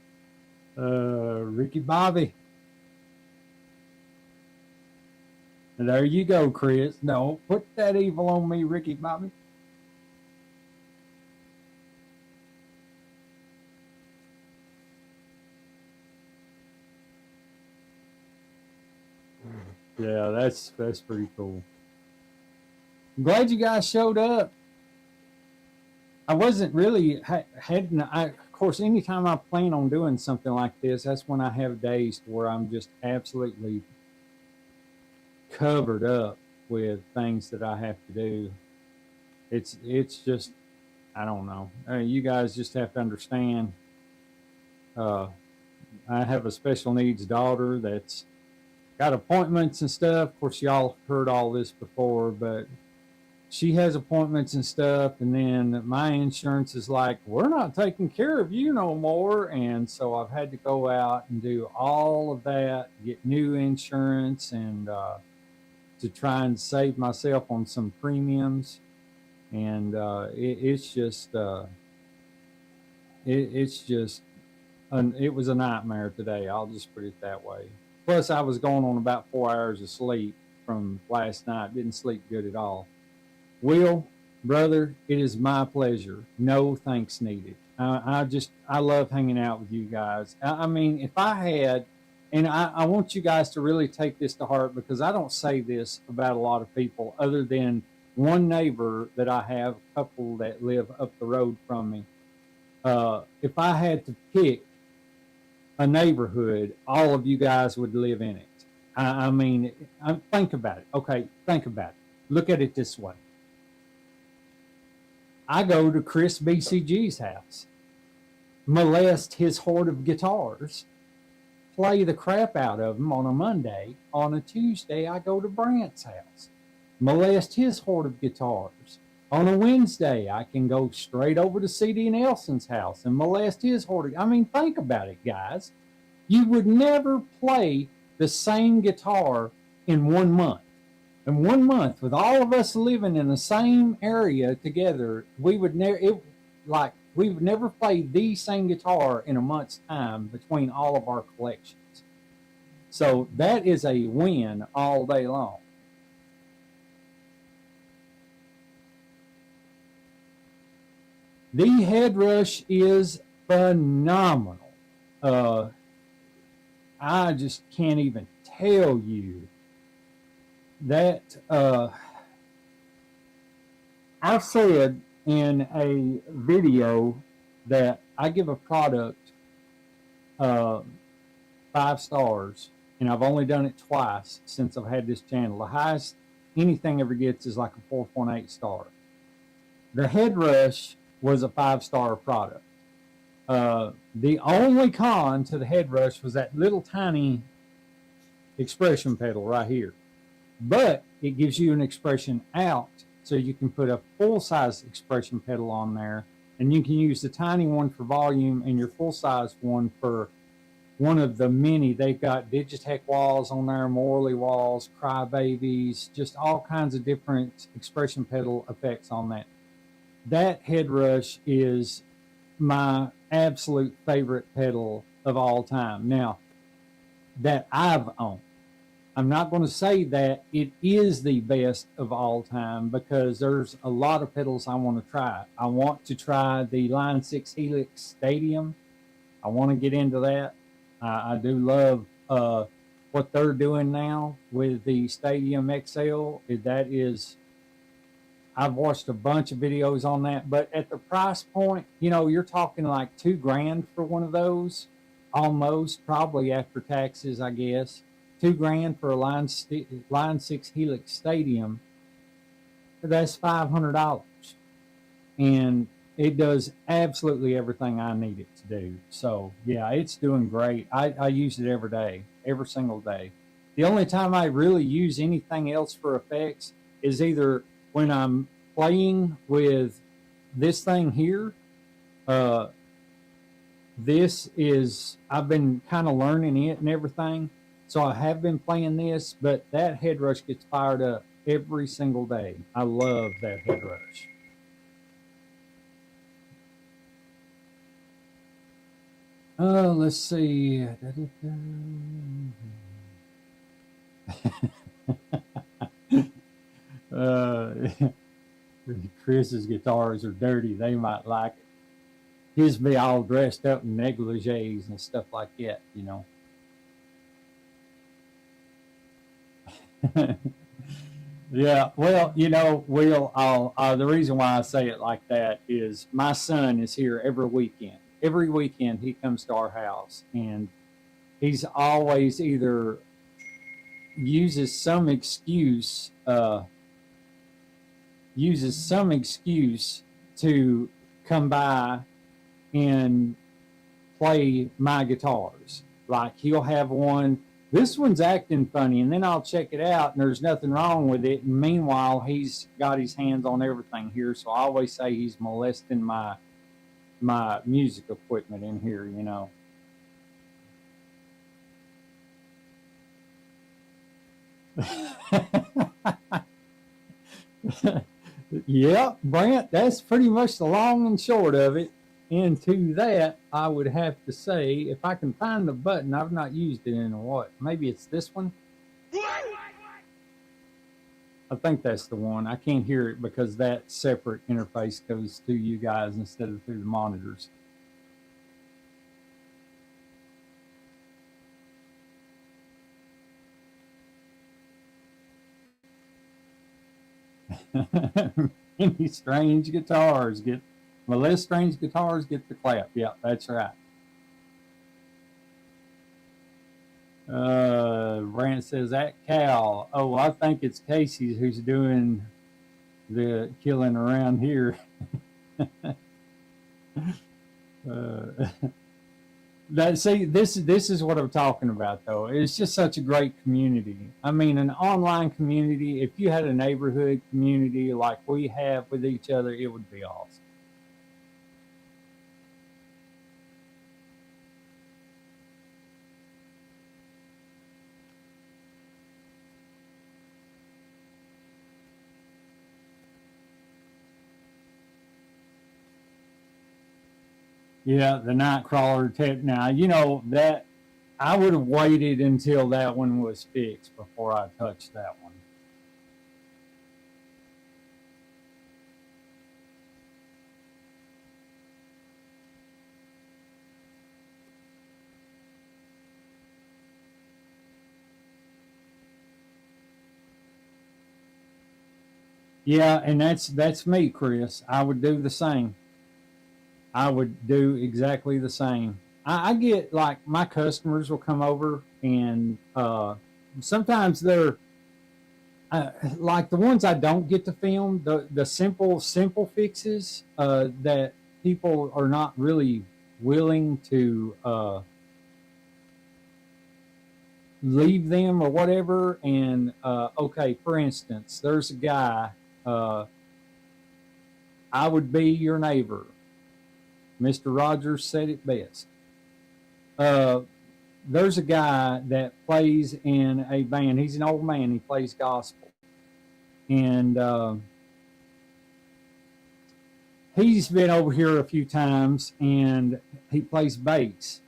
Ricky Bobby. There you go, Chris. No, put that evil on me, Ricky Bobby. Yeah, that's pretty cool. I'm glad you guys showed up. I wasn't really hadn't. Of course, anytime I plan on doing something like this, that's when I have days where I'm just absolutely covered up with things that I have to do. It's just, I don't know. You guys just have to understand. Uh, I have a special needs daughter that's got appointments and stuff. Of course, y'all heard all this before, but she has appointments and stuff, and then my insurance is like, we're not taking care of you no more. And so I've had to go out and do all of that, get new insurance, and to try and save myself on some premiums. And it's just it was a nightmare today. I'll just put it that way. Plus, I was going on about 4 hours of sleep from last night. Didn't sleep good at all. Will, brother, it is my pleasure. No thanks needed. I love hanging out with you guys. I mean, if I had, and I want you guys to really take this to heart, because I don't say this about a lot of people other than one neighbor that I have, a couple that live up the road from me. If I had to pick a neighborhood, all of you guys would live in it. I mean, think about it. Okay, think about it. Look at it this way. I go to Chris BCG's house, molest his hoard of guitars, play the crap out of them on a Monday. On a Tuesday, I go to Brant's house, molest his hoard of guitars. On a Wednesday, I can go straight over to C.D. Nelson's house and molest his hoard. I mean, think about it, guys. You would never play the same guitar in 1 month. In 1 month, with all of us living in the same area together, we would never play the same guitar in a month's time between all of our collections. So that is a win all day long. The Headrush is phenomenal. I just can't even tell you that I said in a video that I give a product 5 stars, and I've only done it twice since I've had this channel. The highest anything ever gets is like a 4.8 star. The Headrush was a 5-star product. The only con to the Headrush was that little tiny expression pedal right here. But it gives you an expression out, so you can put a full-size expression pedal on there, and you can use the tiny one for volume and your full-size one for one of the many. They've got Digitech walls on there, Morley walls, Crybabies, just all kinds of different expression pedal effects on that. That head rush is my absolute favorite pedal of all time. Now, that I've owned. I'm not going to say that it is the best of all time because there's a lot of pedals I want to try. I want to try the Line 6 Helix Stadium. I want to get into that. I do love what they're doing now with the Stadium XL. That is, I've watched a bunch of videos on that, but at the price point, you know, you're talking like $2,000 for one of those, almost, probably after taxes, I guess. $2,000 for a Line 6 Helix Stadium. That's $500, and it does absolutely everything I need it to do. So yeah, it's doing great. I use it every day, every single day. The only time I really use anything else for effects is either when I'm playing with this thing here. This is, I've been kind of learning it and everything. So I have been playing this, but that head rush gets fired up every single day. I love that head rush. Let's see. Chris's guitars are dirty. They might like it. His be all dressed up in negligees and stuff like that, you know. Yeah, well, you know, Will, the reason why I say it like that is my son is here every weekend. Every weekend he comes to our house, and he's always either uses some excuse, to come by and play my guitars. Like he'll have one, this one's acting funny, and then I'll check it out and there's nothing wrong with it. And meanwhile, he's got his hands on everything here. So I always say he's molesting my music equipment in here, you know. Yeah, Brent, that's pretty much the long and short of it. And to that, I would have to say, if I can find the button, I've not used it in a what? Maybe it's this one. I think that's the one. I can't hear it because that separate interface goes to you guys instead of through the monitors. Any strange guitars get, less strange guitars get the clap. Yeah, that's right. Brant says that Cal. Oh, I think it's Casey who's doing the killing around here. uh, this is what I'm talking about though. It's just such a great community. I mean, an online community. If you had a neighborhood community like we have with each other, it would be awesome. Yeah, the Nightcrawler tip. Now, you know that I would have waited until that one was fixed before I touched that one. Yeah, and that's me, Chris. I would do the same. I would do exactly the same. I get like my customers will come over and sometimes they're like the ones I don't get to film, the simple fixes that people are not really willing to leave them or whatever. And okay, for instance, there's a guy. Uh, I would be your neighbor. Mr. Rogers said it best. Uh, there's a guy that plays in a band. He's an old man. He plays gospel, and he's been over here a few times, and he plays bass.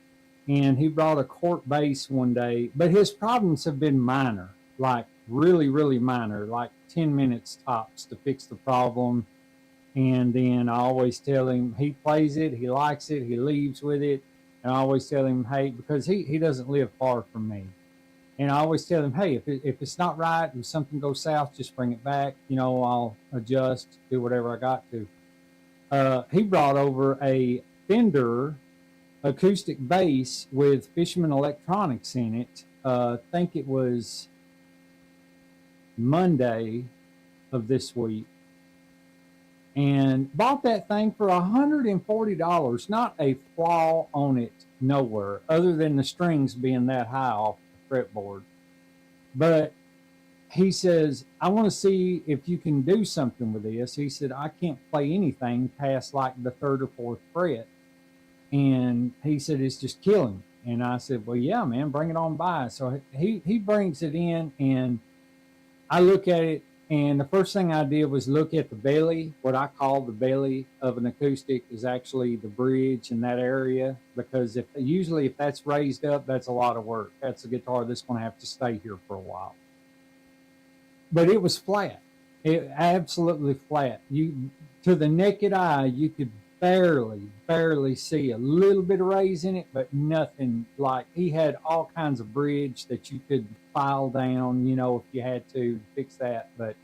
And he brought a court bass one day, but his problems have been minor, like really, really minor, like 10 minutes tops to fix the problem. And then I always tell him he plays it, he likes it, he leaves with it. And I always tell him, hey, because he doesn't live far from me. And I always tell him, hey, if it's not right, if something goes south, just bring it back. I'll adjust, do whatever I got to. He brought over a Fender acoustic bass with Fishman Electronics in it. I think it was Monday of this week. And bought that thing for $140. Not a flaw on it nowhere, other than the strings being that high off the fretboard. But he says, I want to see if you can do something with this. He said, I can't play anything past like the third or fourth fret. And he said, it's just killing me. And I said, well, yeah, man, bring it on by. So he brings it in, and I look at it, and the first thing I did was look at the belly. What I call the belly of an acoustic is actually the bridge in that area, because if that's raised up, that's a lot of work. That's a guitar that's going to have to stay here for a while. But it was flat. It absolutely flat. To the naked eye, you could barely see a little bit of raise in it, but nothing. Like, he had all kinds of bridge that you could file down, if you had to fix that, but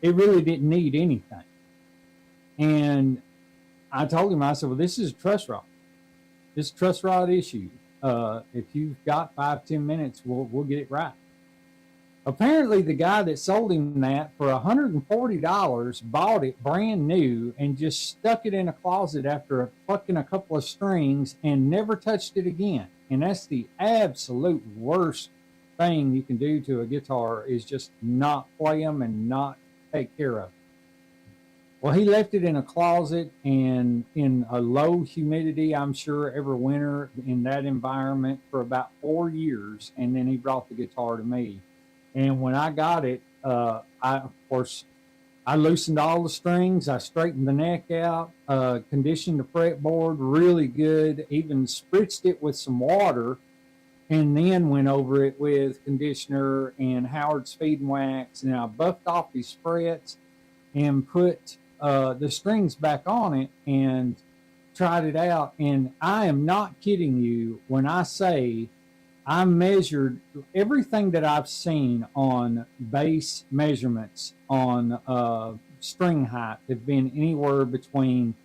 it really didn't need anything. And I told him, I said, well, this is a truss rod. This truss rod issue. If you've got 5-10 minutes, we'll get it right. Apparently, the guy that sold him that for $140 bought it brand new and just stuck it in a closet after plucking a couple of strings and never touched it again. And that's the absolute worst thing you can do to a guitar, is just not play them and not take care of it. Well, he left it in a closet and in a low humidity, I'm sure, every winter in that environment for about 4 years. And then he brought the guitar to me. And when I got it, I loosened all the strings. I straightened the neck out, conditioned the fretboard really good, even spritzed it with some water, and then went over it with conditioner and Howard Speed and Wax. And I buffed off these frets and put the strings back on it and tried it out. And I am not kidding you when I say I measured everything that I've seen on bass measurements on string height have been anywhere between,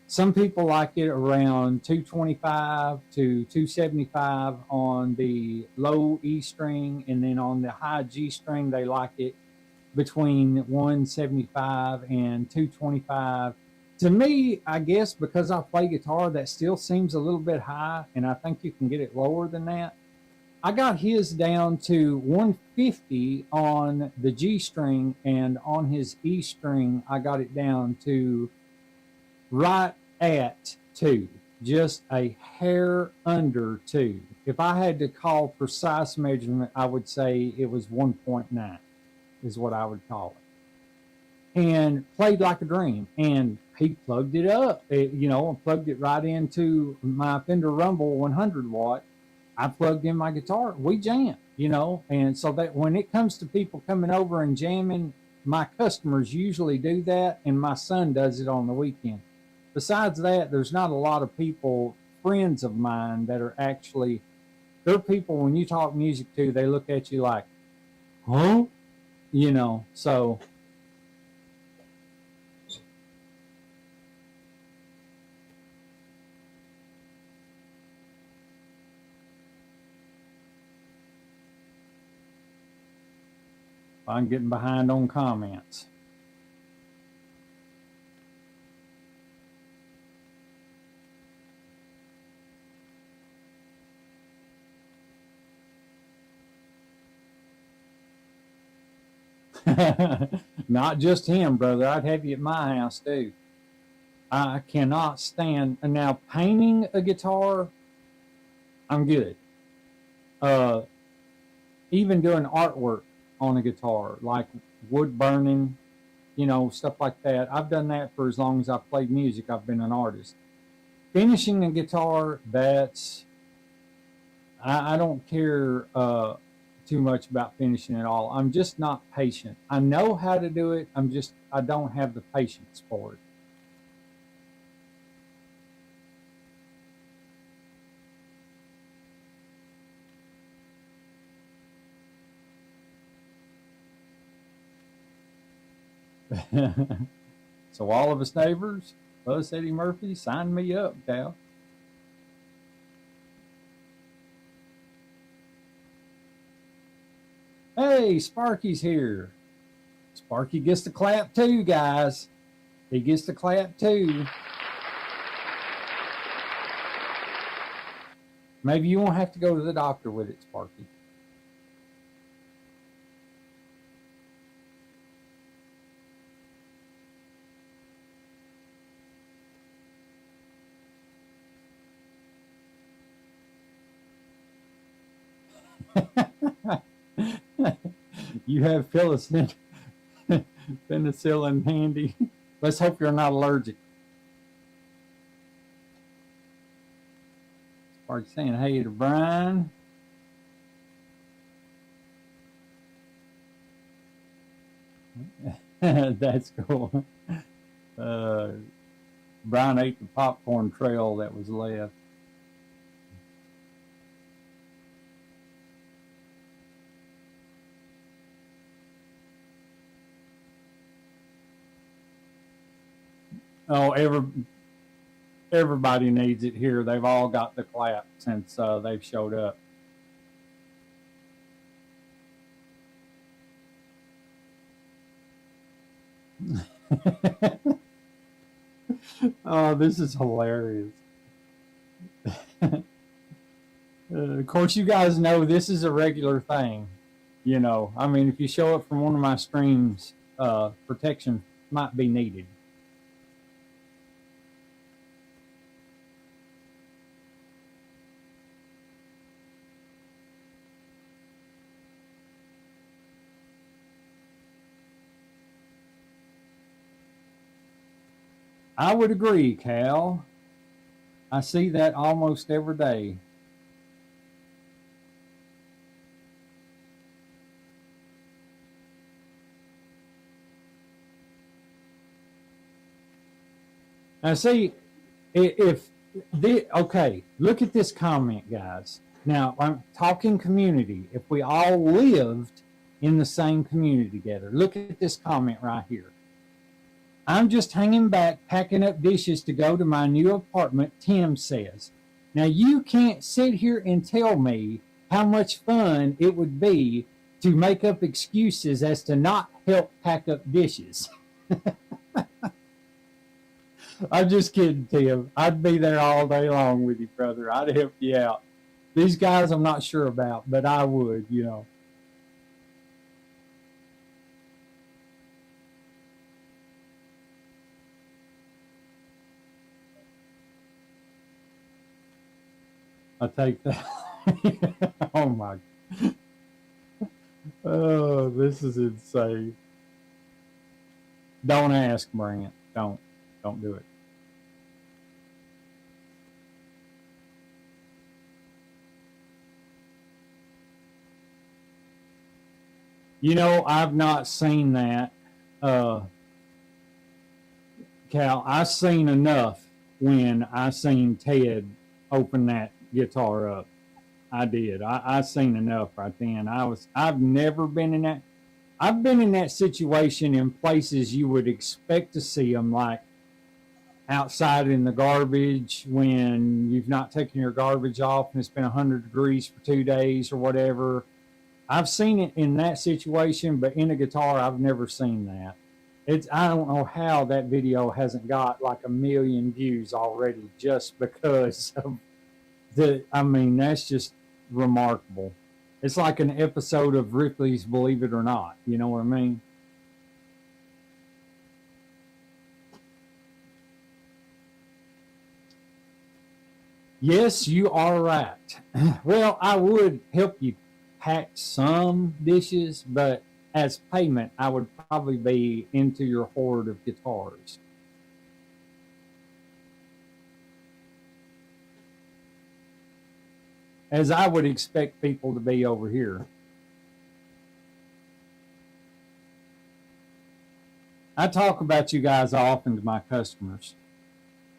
some people like it around 225 to 275 on the low E string, and then on the high G string, they like it between 175 and 225. To me, I guess because I play guitar, that still seems a little bit high, and I think you can get it lower than that. I got his down to 150 on the G string, and on his E string, I got it down to right at 2, just a hair under 2. If I had to call precise measurement, I would say it was 1.9 is what I would call it. And played like a dream. And he plugged it up, and plugged it right into my Fender Rumble 100 watt. I plugged in my guitar, we jam, and so that when it comes to people coming over and jamming, my customers usually do that, and my son does it on the weekend. Besides that, there's not a lot of people, friends of mine, that are actually, they're people, when you talk music to, they look at you like, huh? So I'm getting behind on comments. Not just him, brother. I'd have you at my house too. I cannot stand. And now painting a guitar, I'm good. Uh, Even doing artwork on a guitar, like wood burning, stuff like that. I've done that for as long as I've played music. I've been an artist. Finishing a guitar, I don't care too much about finishing at all. I'm just not patient. I know how to do it. I don't have the patience for it. So all of us neighbors, us Eddie Murphy, sign me up, Cal. Hey, Sparky's here. Sparky gets to clap too, guys. He gets to clap too. Maybe you won't have to go to the doctor with it, Sparky. You have penicillin handy. Let's hope you're not allergic. Sparky saying hey to Brian. That's cool. Brian ate the popcorn trail that was left. Oh, everybody needs it here. They've all got the clap since they've showed up. Oh, this is hilarious. Of course, you guys know this is a regular thing. I mean, if you show up from one of my streams, protection might be needed. I would agree, Cal. I see that almost every day. Now, see, if okay, look at this comment, guys. Now, I'm talking community. If we all lived in the same community together, look at this comment right here. I'm just hanging back, packing up dishes to go to my new apartment, Tim says. Now, you can't sit here and tell me how much fun it would be to make up excuses as to not help pack up dishes. I'm just kidding, Tim. I'd be there all day long with you, brother. I'd help you out. These guys I'm not sure about, but I would. I take that. Oh my. Oh, this is insane. Don't ask, Brant. Don't do it. I've not seen that. Uh, Cal, I seen enough when I seen Ted open that guitar up. I did. I seen enough right then. I've never been in that. I've been in that situation in places you would expect to see them, like outside in the garbage when you've not taken your garbage off and it's been 100 degrees for 2 days or whatever. I've seen it in that situation, but in a guitar, I've never seen that. I don't know how that video hasn't got like 1 million views already just because of I mean, that's just remarkable. It's like an episode of Ripley's Believe It or Not. You know what I mean? Yes, you are right. Well, I would help you pack some dishes, but as payment, I would probably be into your hoard of guitars. As I would expect people to be over here. I talk about you guys often to my customers,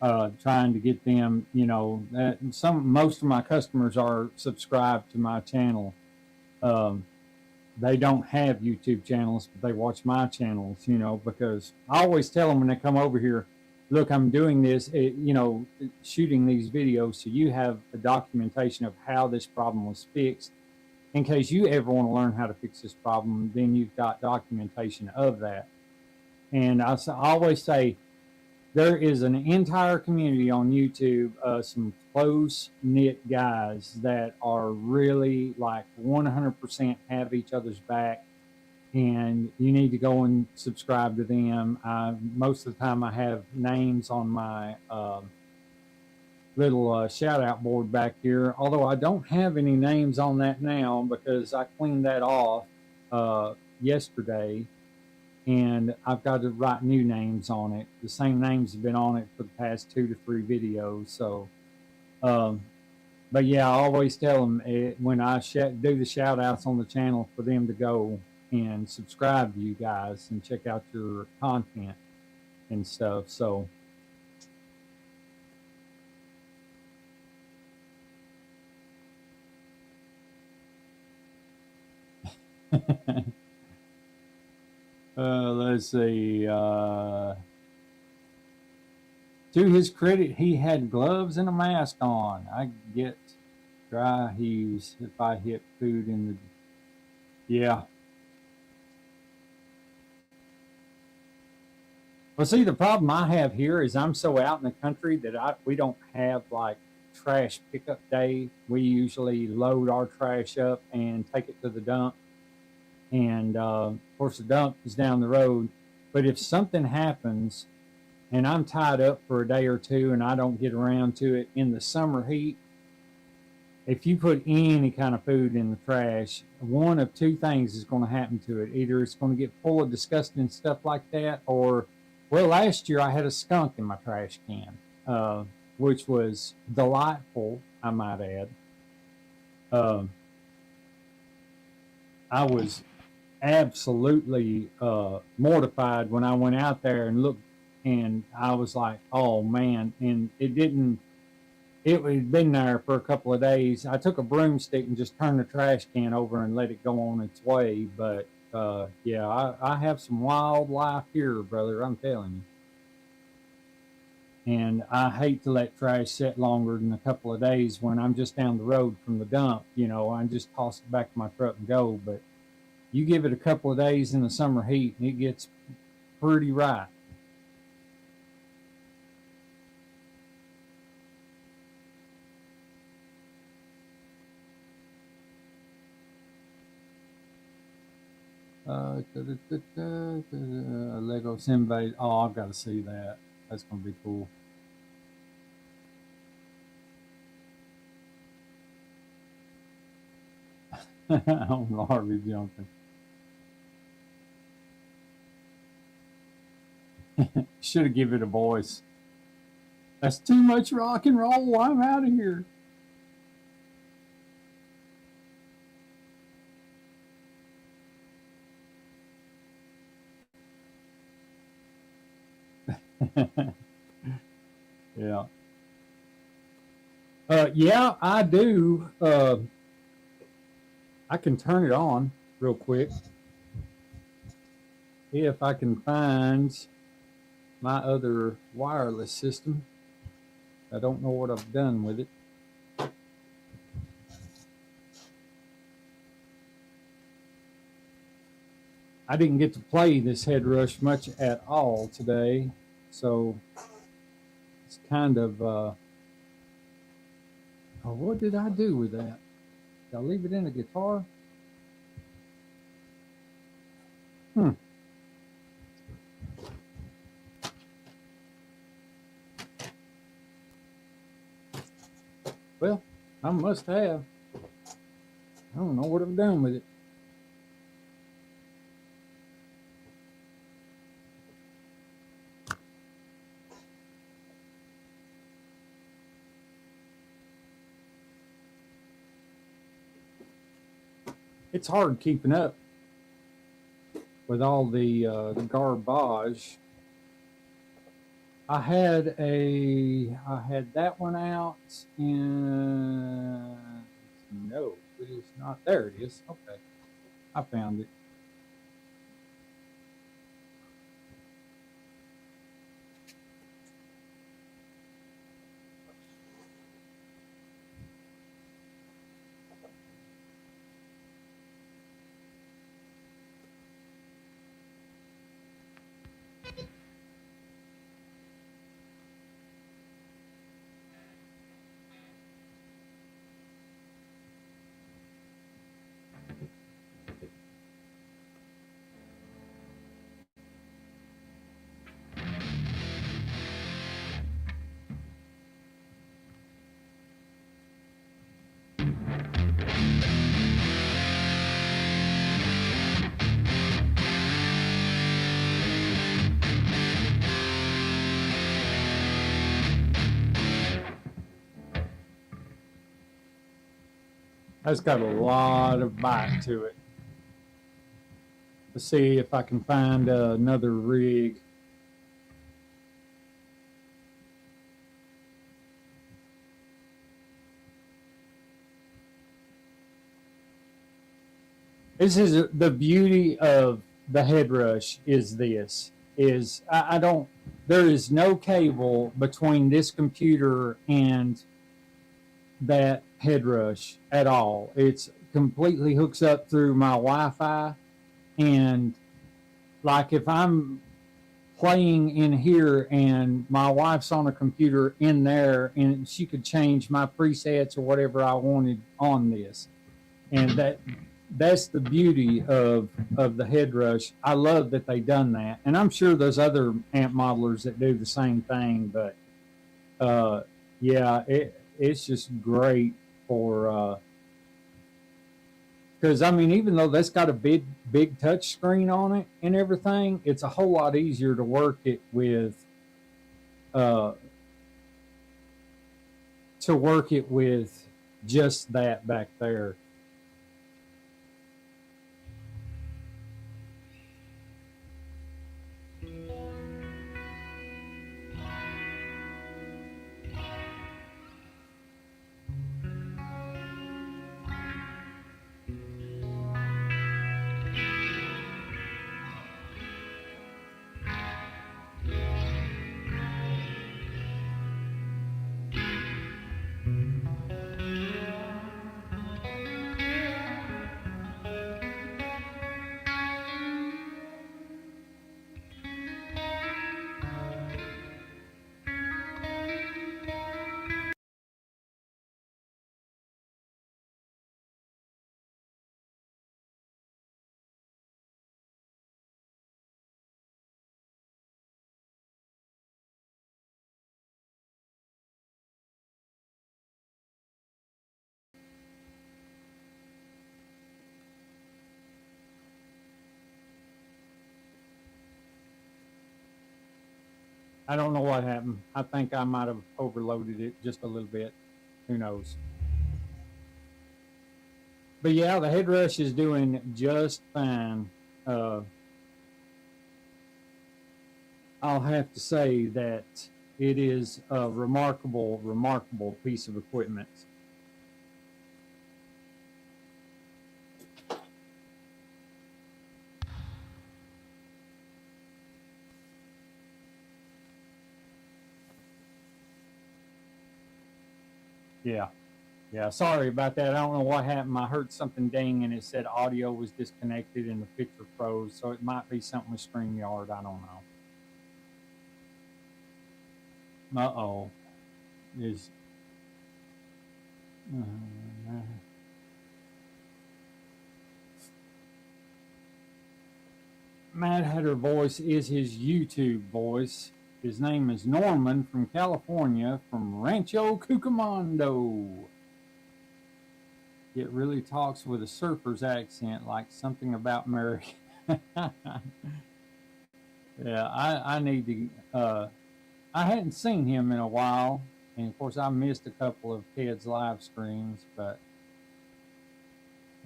trying to get them, most of my customers are subscribed to my channel. Um, they don't have YouTube channels, but they watch my channels, because I always tell them when they come over here, look, I'm doing this, shooting these videos so you have a documentation of how this problem was fixed. In case you ever want to learn how to fix this problem, then you've got documentation of that. And I always say there is an entire community on YouTube, some close knit guys that are really like 100% have each other's back, and you need to go and subscribe to them. Most of the time, I have names on my little shout out board back here, although I don't have any names on that now because I cleaned that off yesterday, and I've got to write new names on it. The same names have been on it for the past 2 to 3 videos. So, but yeah, I always tell them when I do the shout outs on the channel for them to go and subscribe to you guys and check out your content and stuff. So, let's see. To his credit, he had gloves and a mask on. I get dry heaves if I hit food in the. Yeah. Well, see, the problem I have here is I'm so out in the country that we don't have like trash pickup day. We usually load our trash up and take it to the dump. And of course, the dump is down the road. But if something happens and I'm tied up for a day or two and I don't get around to it in the summer heat, if you put any kind of food in the trash, one of two things is going to happen to it. Either it's going to get full of disgusting stuff like that, or, well, last year I had a skunk in my trash can, which was delightful, I might add. I was absolutely mortified when I went out there and looked, and I was like, oh man, and it had been there for a couple of days. I took a broomstick and just turned the trash can over and let it go on its way. But yeah, I have some wildlife here, brother, I'm telling you. And I hate to let trash sit longer than a couple of days when I'm just down the road from the dump. I just toss it back to my truck and go. But you give it a couple of days in the summer heat and it gets pretty right. Lego Simbase. Oh, I've got to see that. That's going to be cool. On Harvey jumping. Should have given it a voice. That's too much rock and roll. I'm out of here. Yeah. Yeah, I do. I can turn it on real quick if I can find my other wireless system. I don't know what I've done with it. I didn't get to play this Head Rush much at all today, so it's kind of. Oh, what did I do with that? Did I leave it in the guitar? Well, I must have. I don't know what I've done with it. It's hard keeping up with all the garbage. I had that one out, and no, it is not. There it is. Okay, I found it. That's got a lot of bite to it. Let's see if I can find another rig. This is the beauty of the Headrush. I don't. There is no cable between this computer and that Headrush at all. It's completely hooks up through my Wi-Fi, and like if I'm playing in here and my wife's on a computer in there, and she could change my presets or whatever I wanted on this, and that's the beauty of the Headrush. I love that they done that, and I'm sure there's other amp modelers that do the same thing. But yeah, it's just great for because I mean, even though that's got a big touch screen on it and everything, it's a whole lot easier to work it with. To work it with just that back there. I don't know what happened. I think I might have overloaded it just a little bit. Who knows? But yeah, the Headrush is doing just fine. I'll have to say that it is a remarkable piece of equipment. Yeah. Yeah, sorry about that. I don't know what happened. I heard something ding and it said audio was disconnected and the picture froze. So it might be something with StreamYard. I don't know. Uh-oh. Is Mad Hatter Voice is his YouTube voice. His name is Norman from California, from Rancho Cucamonga. It really talks with a surfer's accent, like something about Mary. Yeah, I need to. I hadn't seen him in a while, and of course, I missed a couple of Ted's live streams, but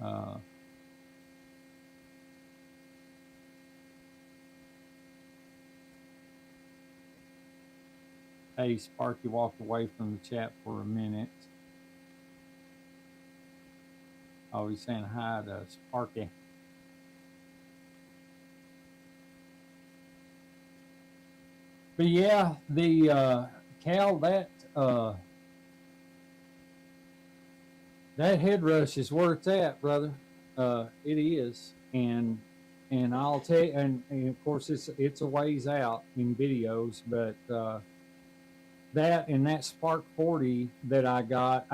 uh, hey, Sparky walked away from the chat for a minute. Oh, he's saying hi to Sparky. But yeah, the Cal, that head rush is where it's at, brother. It is, and I'll tell you, and of course it's a ways out in videos, but that and that Spark 40 that I got,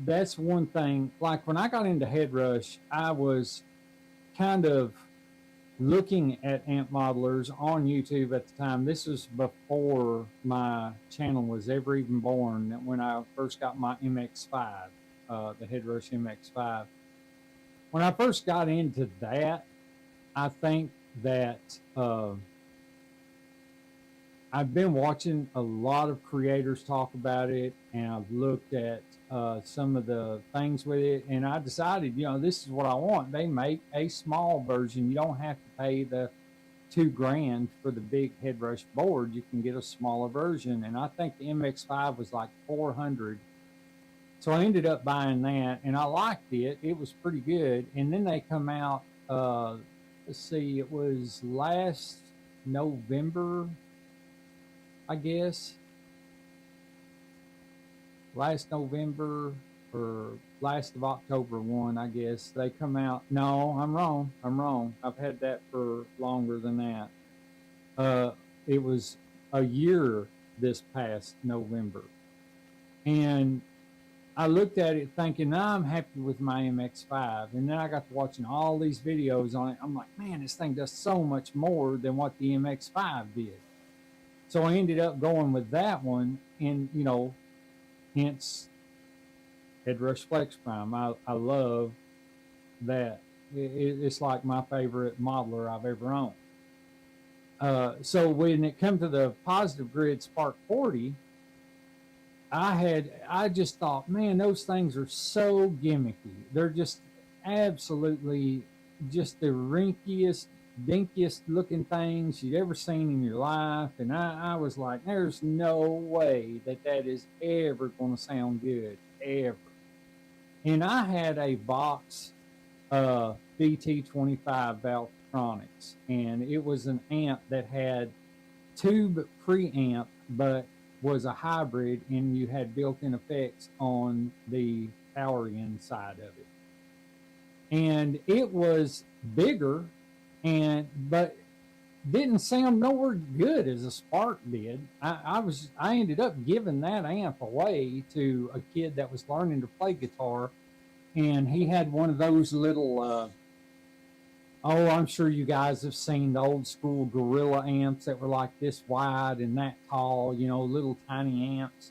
that's one thing. Like when I got into head rush, I was kind of looking at amp modelers on YouTube at the time. This was before my channel was ever even born. When I first got my MX5, the Head Rush MX5. When I first got into that, I think that I've been watching a lot of creators talk about it, and I've looked at some of the things with it, and I decided, this is what I want. They make a small version. You don't have to pay the $2,000 for the big Head Rush board. You can get a smaller version, and I think the MX5 was like $400. So I ended up buying that, and I liked it. It was pretty good. And then they come out. Let's see, it was last November, I guess. Last November or last of October 1, I guess. They come out. No, I'm wrong. I've had that for longer than that. It was a year this past November. And I looked at it thinking, nah, I'm happy with my MX5. And then I got to watching all these videos on it. I'm like, man, this thing does so much more than what the MX5 did. So I ended up going with that one, and, hence Head Rush Flex Prime. I love that. It's like my favorite modeler I've ever owned. So when it come to the Positive Grid Spark 40, I just thought, man, those things are so gimmicky. They're just absolutely just the rinkiest, dinkiest looking things you'd ever seen in your life. And I was like, there's no way that is ever going to sound good, ever. And I had a box BT25 Valvetronics, and it was an amp that had tube preamp, but was a hybrid, and you had built-in effects on the power end side of it. And it was bigger, but didn't sound nowhere good as a Spark did. I ended up giving that amp away to a kid that was learning to play guitar, and he had one of those little I'm sure you guys have seen the old school Gorilla amps that were like this wide and that tall, little tiny amps.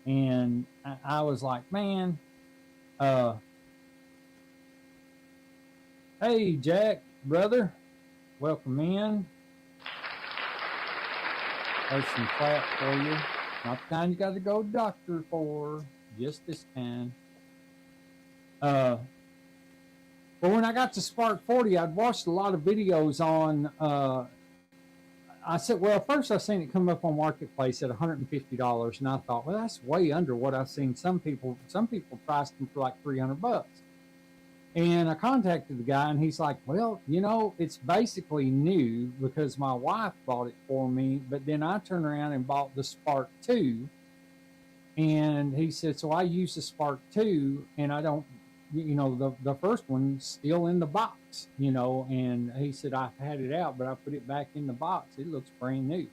And I was like, man, hey, Jack, brother, welcome in. There's some clap for you. Not the kind you got to go to doctor for, just this kind. But when I got to Spark 40, I'd watched a lot of videos on, I said, well, first I seen it come up on Marketplace at $150, and I thought, well, that's way under what I've seen. Some people priced them for like $300. And I contacted the guy, and he's like, well, it's basically new because my wife bought it for me, but then I turned around and bought the Spark 2. And he said, so I use the Spark 2, and I don't, the first one's still in the box, and he said, I've had it out, but I put it back in the box. It looks brand new.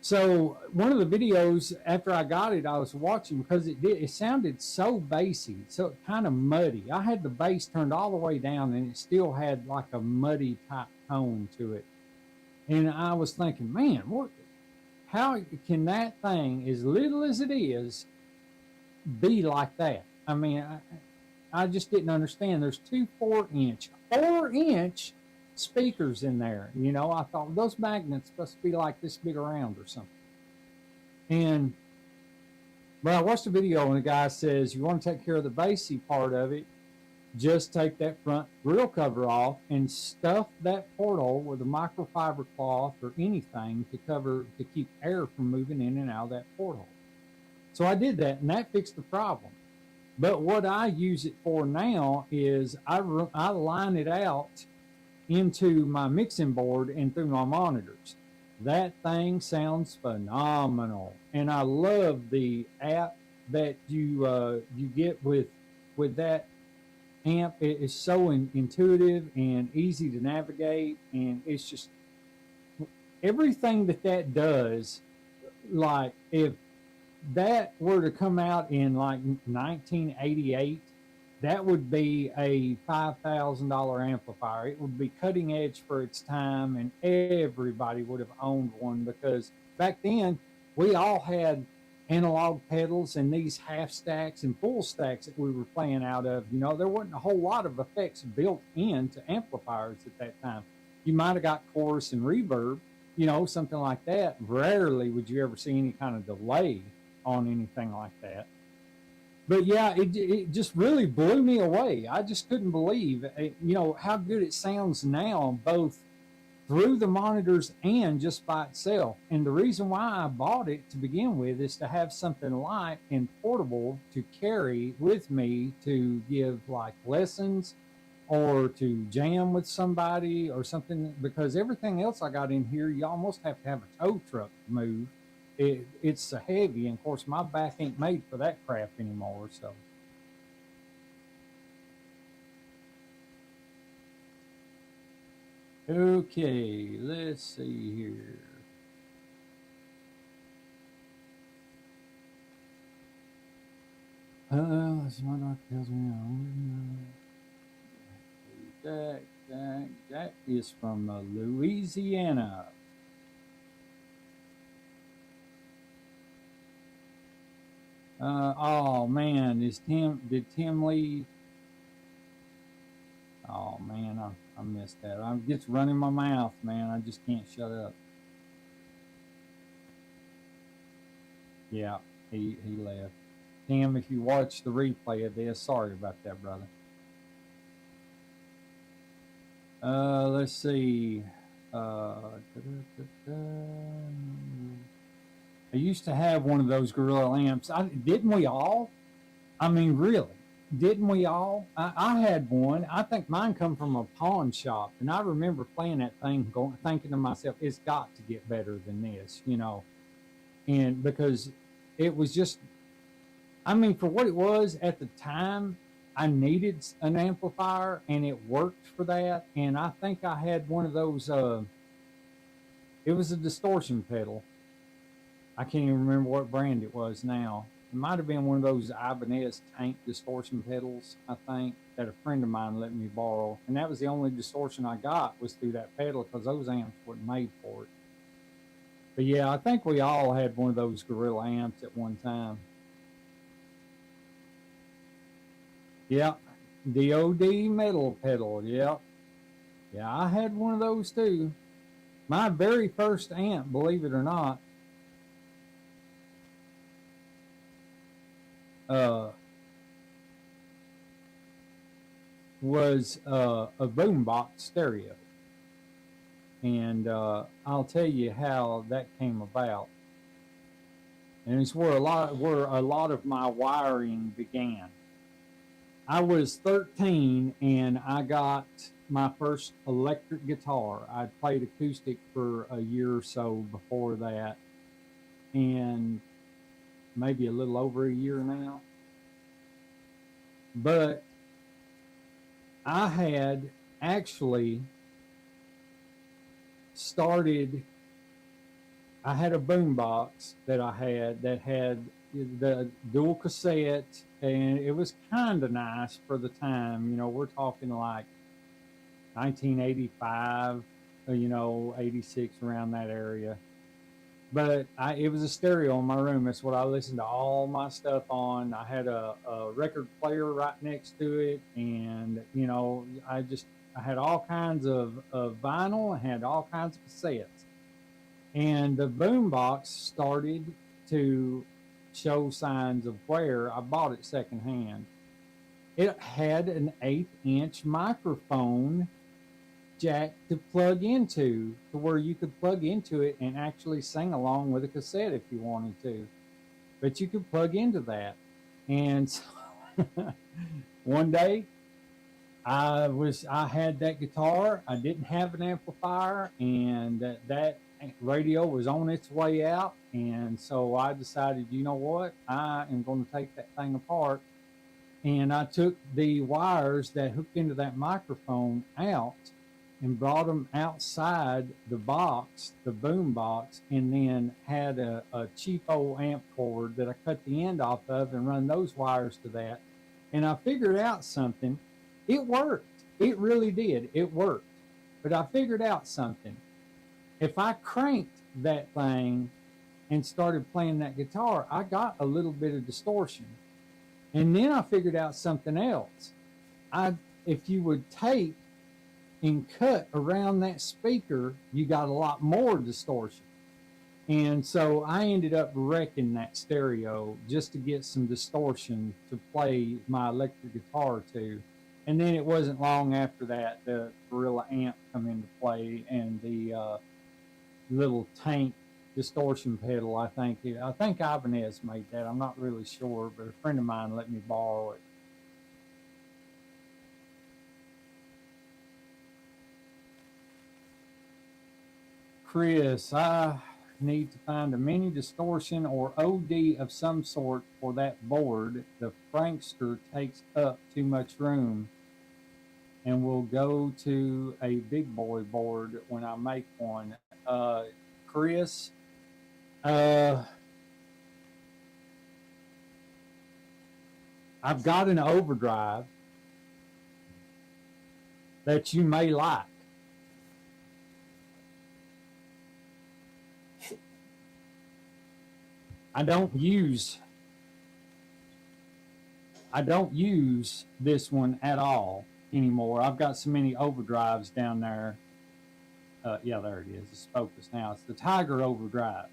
So one of the videos after I got it, I was watching because it sounded so bassy, so kind of muddy. I had the bass turned all the way down, and it still had like a muddy type tone to it. And I was thinking, man, how can that thing, as little as it is, be like that? I mean, I just didn't understand. There's two 4-inch speakers in there. You know, I thought those magnets must be like this big around or something. And but I watched a video and the guy says, you want to take care of the bassy part of it, just take that front grill cover off and stuff that porthole with a microfiber cloth or anything to keep air from moving in and out of that porthole. So I did that and that fixed the problem. But what I use it for now is I line it out into my mixing board and through my monitors. That thing sounds phenomenal, and I love the app that you get with that amp. It is so intuitive and easy to navigate, and it's just everything that does. Like if that were to come out in like 1988, that would be a $5,000 amplifier. It would be cutting edge for its time, and everybody would have owned one because back then we all had analog pedals and these half stacks and full stacks that we were playing out of. You know, there wasn't a whole lot of effects built into amplifiers at that time. You might have got chorus and reverb, you know, something like that. Rarely would you ever see any kind of delay on anything like that. But yeah, it just really blew me away. I just couldn't believe, you know, how good it sounds now, both through the monitors and just by itself. And the reason why I bought it to begin with is to have something light and portable to carry with me to give like lessons or to jam with somebody or something, because everything else I got in here, you almost have to have a tow truck to move. It's so heavy, and of course my back ain't made for that crap anymore. So okay, let's see here. That's what Doc tells me. That is from Louisiana. Oh man, did Tim Lee? Oh man, I missed that. I'm just running my mouth, man. I just can't shut up. Yeah, he left. Tim, if you watch the replay of this, sorry about that, brother. Let's see. I used to have one of those Gorilla amps. Didn't we all? I mean, really, didn't we all? I had one. I think mine come from a pawn shop, and I remember playing that thing, thinking to myself, "It's got to get better than this," you know. And because it was just, I mean, for what it was at the time, I needed an amplifier, and it worked for that. And I think I had one of those. It was a distortion pedal. I can't even remember what brand it was now. It might have been one of those Ibanez tank distortion pedals, I think, that a friend of mine let me borrow. And that was the only distortion I got was through that pedal because those amps weren't made for it. But yeah, I think we all had one of those Gorilla amps at one time. Yep. DOD metal pedal. Yep. Yeah, I had one of those too. My very first amp, believe it or not, was a boombox stereo, and I'll tell you how that came about. And it's where a lot of my wiring began. I was 13 and I got my first electric guitar. I'd played acoustic for a year or so before that, and maybe a little over a year now. But I had actually I had a boombox that had the dual cassette, and it was kind of nice for the time. You know, we're talking like 1985, 86, around that area. but it was a stereo in my room. That's what I listened to all my stuff on. I had a record player right next to it, and I had all kinds of vinyl. I had all kinds of cassettes, and the boombox started to show signs of wear. I bought it secondhand. It had an 1/8-inch microphone jack to plug into, to where you could plug into it and actually sing along with a cassette if you wanted to. But you could plug into that. And so one day I had that guitar. I didn't have an amplifier, and that radio was on its way out. And so I decided, you know what? I am going to take that thing apart. And I took the wires that hooked into that microphone out and brought them outside the box, the boom box, and then had a cheap old amp cord that I cut the end off of and run those wires to that. And I figured out something. It worked. It really did. It worked. But I figured out something. If I cranked that thing and started playing that guitar, I got a little bit of distortion. And then I figured out something else. If you would take and cut around that speaker, you got a lot more distortion. And so I ended up wrecking that stereo just to get some distortion to play my electric guitar to. And then it wasn't long after that the Gorilla amp come into play, and the little tank distortion pedal. I think Ibanez made that. I'm not really sure, but a friend of mine let me borrow it. Chris, I need to find a mini distortion or OD of some sort for that board. The Frankster takes up too much room, and will go to a big boy board when I make one. Chris, I've got an overdrive that you may like. I don't use this one at all anymore. I've got so many overdrives down there. Yeah, there it is. It's focused now. It's the Tiger Overdrive.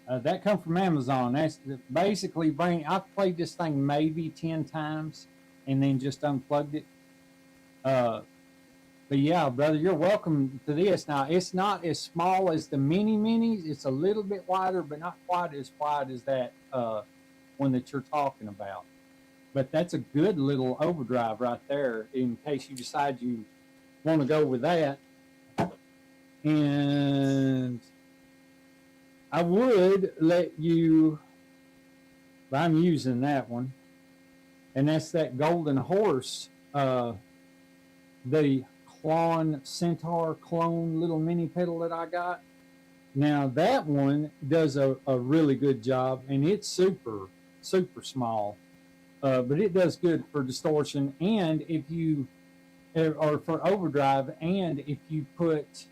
That come from Amazon. That's basically I've played this thing maybe 10 times and then just unplugged it. But yeah, brother, you're welcome to this. Now, it's not as small as the mini minis. It's a little bit wider, but not quite as wide as that one that you're talking about. But that's a good little overdrive right there in case you decide you want to go with that. And I would let you, but I'm using that one. And that's that Golden Horse, the Klon Centaur clone little mini pedal that I got. Now that one does a really good job, and it's super small, but it does good for distortion. And if you, or for overdrive, and if you put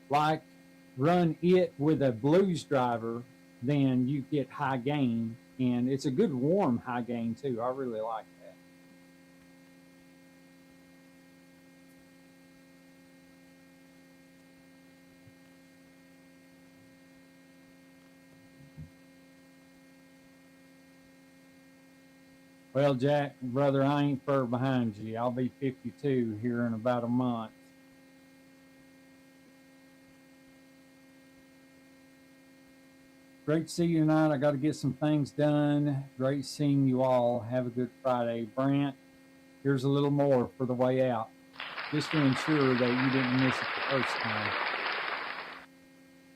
like run it with a blues driver, then you get high gain, and it's a good warm high gain too. I really like that. Well, Jack, brother, I ain't far behind you. I'll be 52 here in about a month. Great to see you tonight. I got to get some things done. Great seeing you all. Have a good Friday. Brant, here's a little more for the way out, just to ensure that you didn't miss it the first time.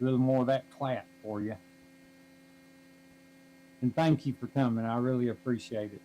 A little more of that clap for you. And thank you for coming. I really appreciate it.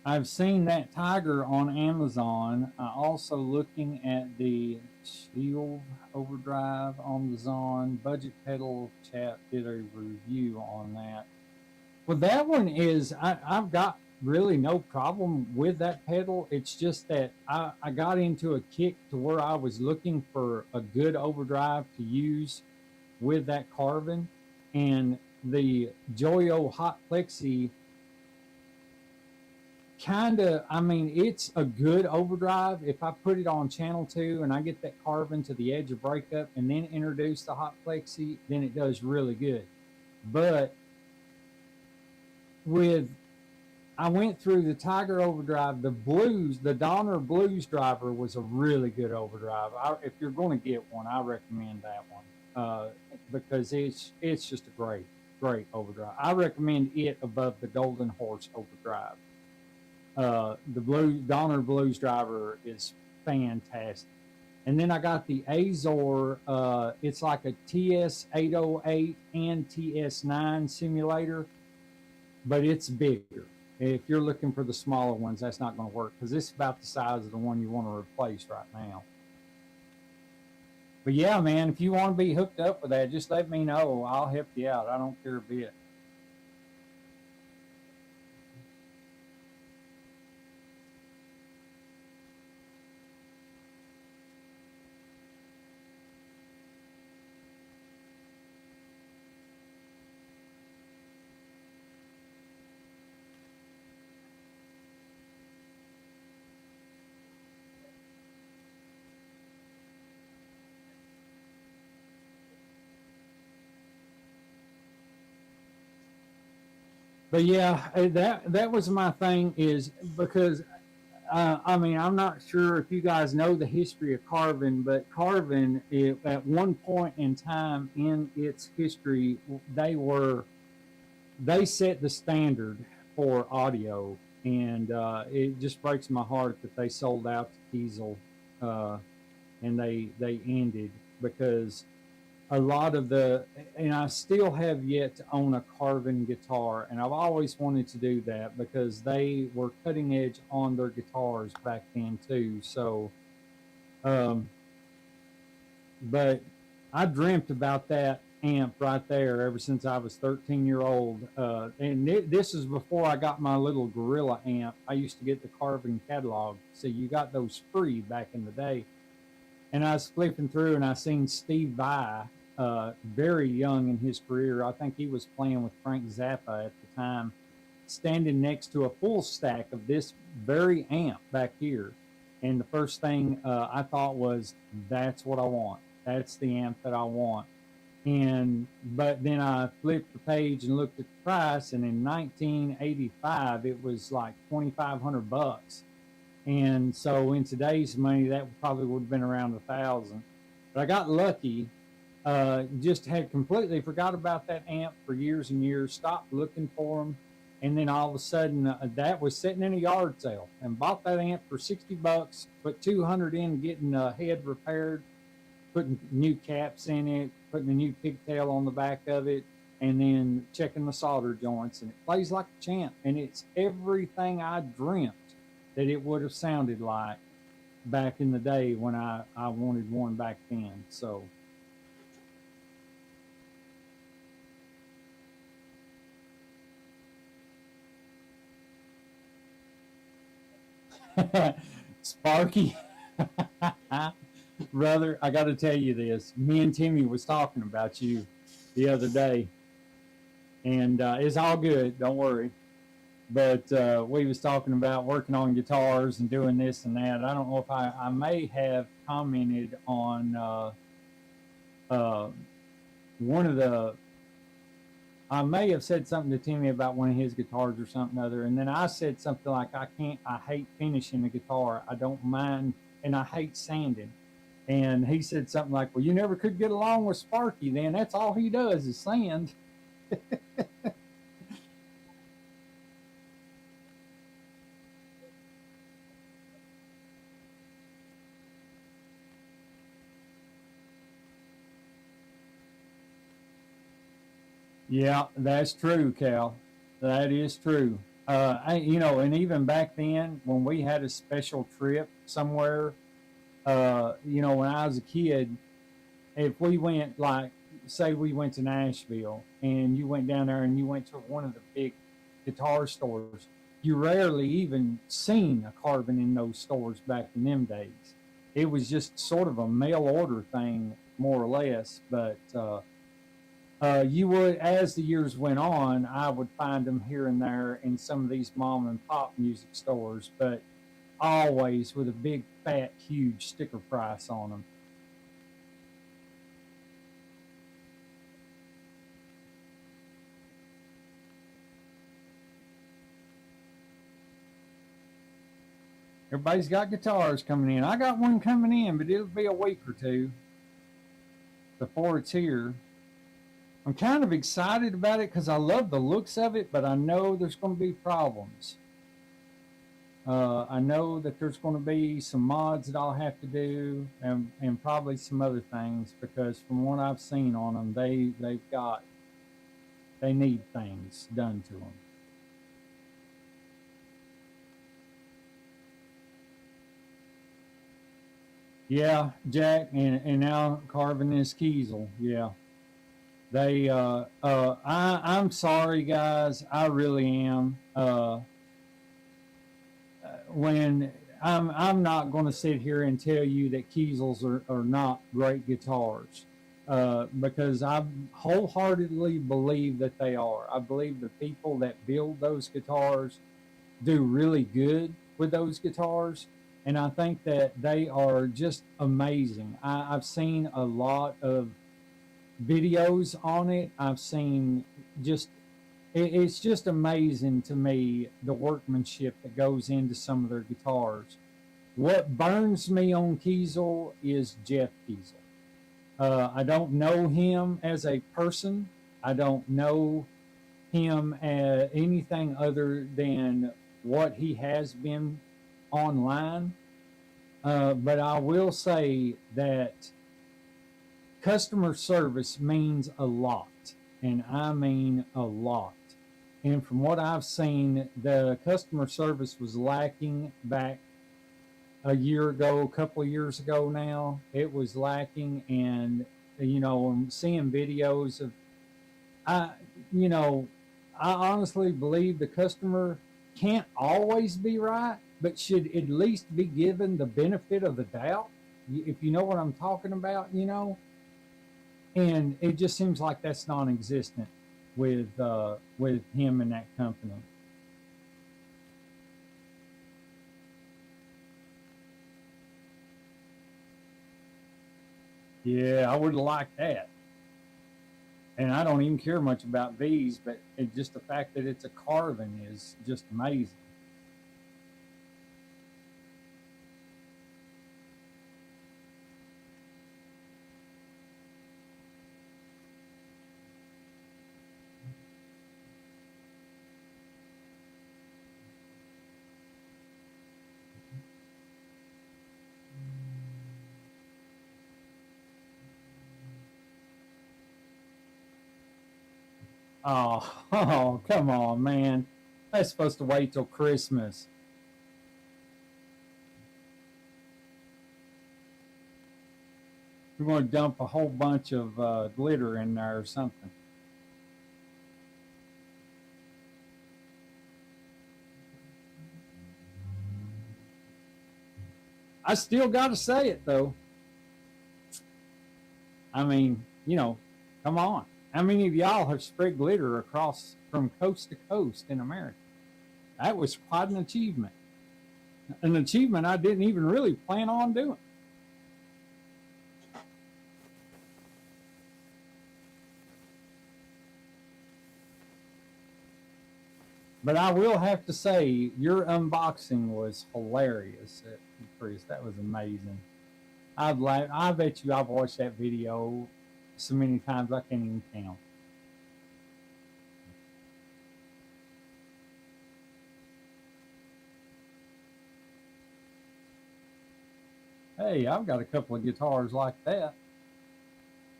I've seen that Tiger on Amazon. Also looking at the Shield Overdrive on the Zon. Budget Pedal Chat did a review on that. Well, that one is, I've got really no problem with that pedal. It's just that I got into a kick to where I was looking for a good overdrive to use with that Carvin. And the Joyo Hot Plexi kind of, I mean, it's a good overdrive. If I put it on channel 2 and I get that Carvin to the edge of breakup and then introduce the Hot Plexi, then it does really good. But with I went through the Tiger Overdrive, the Donner Blues Driver was a really good overdrive. If you're going to get one, I recommend that one because it's just a great overdrive. I recommend it above the Golden Horse Overdrive. The Donner Blues Driver is fantastic. And then I got the Azor. It's like a TS808 and TS9 simulator, but it's bigger. If you're looking for the smaller ones, that's not going to work because it's about the size of the one you want to replace right now. But yeah, man, if you want to be hooked up with that, just let me know. I'll help you out. I don't care a bit. But yeah, that was my thing is because I mean, I'm not sure if you guys know the history of Carvin, but Carvin, at one point in time in its history, they set the standard for audio, and it just breaks my heart that they sold out to Kiesel, uh, and they ended because a lot of and I still have yet to own a Carvin guitar, and I've always wanted to do that because they were cutting edge on their guitars back then too. So, um, but I dreamt about that amp right there ever since I was 13 old. And this is before I got my little Gorilla amp. I used to get the Carvin catalog. So you got those free back in the day. And I was flipping through and I seen Steve Vai, very young in his career. I think he was playing with Frank Zappa at the time, standing next to a full stack of this very amp back here. And the first thing I thought was, that's what I want. That's the amp that I want. And but then I flipped the page and looked at the price, and in 1985 it was like 2,500 bucks. And so in today's money, that probably would have been around 1,000. But I got lucky. Just had completely forgot about that amp for years and years. Stopped looking for them, and then all of a sudden, that was sitting in a yard sale, and bought that amp for 60 bucks. Put 200 in getting the head repaired, putting new caps in it, putting a new pigtail on the back of it, and then checking the solder joints, and it plays like a champ. And it's everything I dreamt that it would have sounded like back in the day when I wanted one back then. So Sparky, brother, I got to tell you this. Me and Timmy was talking about you the other day, and it's all good. Don't worry. But we was talking about working on guitars and doing this and that. I don't know if I may have commented on uh, one of the. I may have said something to Timmy about one of his guitars or something other, and then I said something like, "I can't. I hate finishing the guitar. I don't mind, and I hate sanding." And he said something like, "Well, you never could get along with Sparky. Then that's all he does is sand." Yeah, that's true, Cal. That is true. And even back then, when we had a special trip somewhere, when I was a kid, if we went like, say, we went to Nashville, and you went down there and you went to one of the big guitar stores, you rarely even seen a Carvin in those stores back in them days. It was just sort of a mail order thing, more or less. But you would, as the years went on, I would find them here and there in some of these mom and pop music stores, but always with a big, fat, huge sticker price on them. Everybody's got guitars coming in. I got one coming in, but it'll be a week or two before it's here. I'm kind of excited about it because I love the looks of it, but I know there's going to be problems. I know that there's going to be some mods that I'll have to do, and probably some other things, because from what I've seen on them, they need things done to them. Yeah, Jack, and now Carvin is Kiesel. Yeah, I'm sorry, guys. I really am. When I'm not going to sit here and tell you that Kiesels are not great guitars, because I wholeheartedly believe that they are. I believe the people that build those guitars do really good with those guitars, and I think that they are just amazing. I've seen a lot of videos on it. I've seen just it's just amazing to me, the workmanship that goes into some of their guitars. What burns me on Kiesel is Jeff Kiesel. I don't know him as a person. I don't know him as anything other than what he has been online. But I will say that customer service means a lot, and I mean a lot. And from what I've seen, the customer service was lacking back a year ago, a couple of years ago now. It was lacking, and I'm seeing videos of I, you know, I honestly believe the customer can't always be right, but should at least be given the benefit of the doubt. If you know what I'm talking about. And it just seems like that's non-existent with him and that company. Yeah, I would have liked that. And I don't even care much about V's, but just the fact that it's a carving is just amazing. Oh, oh, come on, man. That's supposed to wait till Christmas. We're going to dump a whole bunch of glitter in there or something. I still got to say it, though. I mean, come on. How many of y'all have spread glitter across from coast to coast in America? That was quite an achievement. An achievement I didn't even really plan on doing. But I will have to say, your unboxing was hilarious, Chris. That was amazing. I've laughed. I bet you I've watched that video so many times I can't even count. Hey, I've got a couple of guitars like that.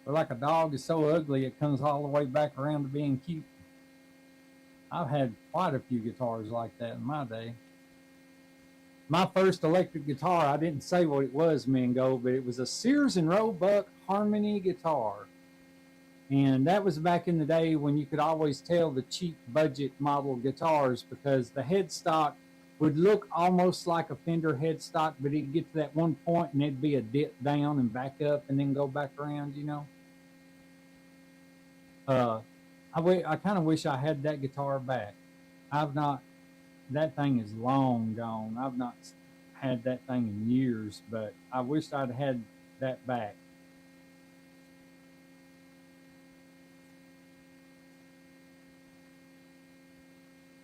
They're like a dog is so ugly it comes all the way back around to being cute. I've had quite a few guitars like that in my day. My first electric guitar, I didn't say what it was, Mingo, but it was a Sears and Roebuck Harmony guitar. And that was back in the day when you could always tell the cheap budget model guitars because the headstock would look almost like a Fender headstock, but it'd get to that one point and it'd be a dip down and back up and then go back around, you know. Uh, I kind of wish I had that guitar back. I've not, that thing is long gone. I've not had that thing in years, but I wish I'd had that back.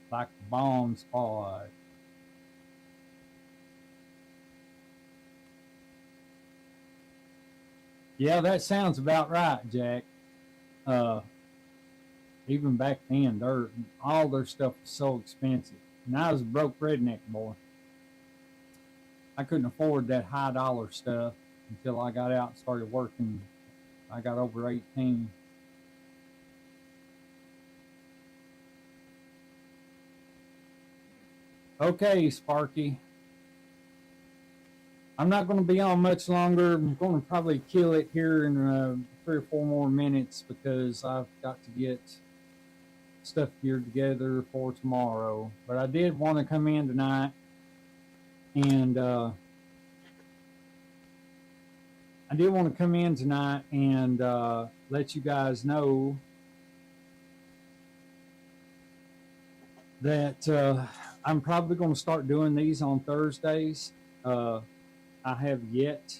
Like a bomb squad. Yeah, that sounds about right, Jack. Uh, Even back then, all their stuff was so expensive. And I was a broke redneck boy. I couldn't afford that high dollar stuff until I got out and started working. I got over 18. Okay, Sparky. I'm not going to be on much longer. I'm going to probably kill it here in 3 or 4 more minutes because I've got to get stuff geared together for tomorrow. But I did want to come in tonight and let you guys know that I'm probably going to start doing these on Thursdays. I have yet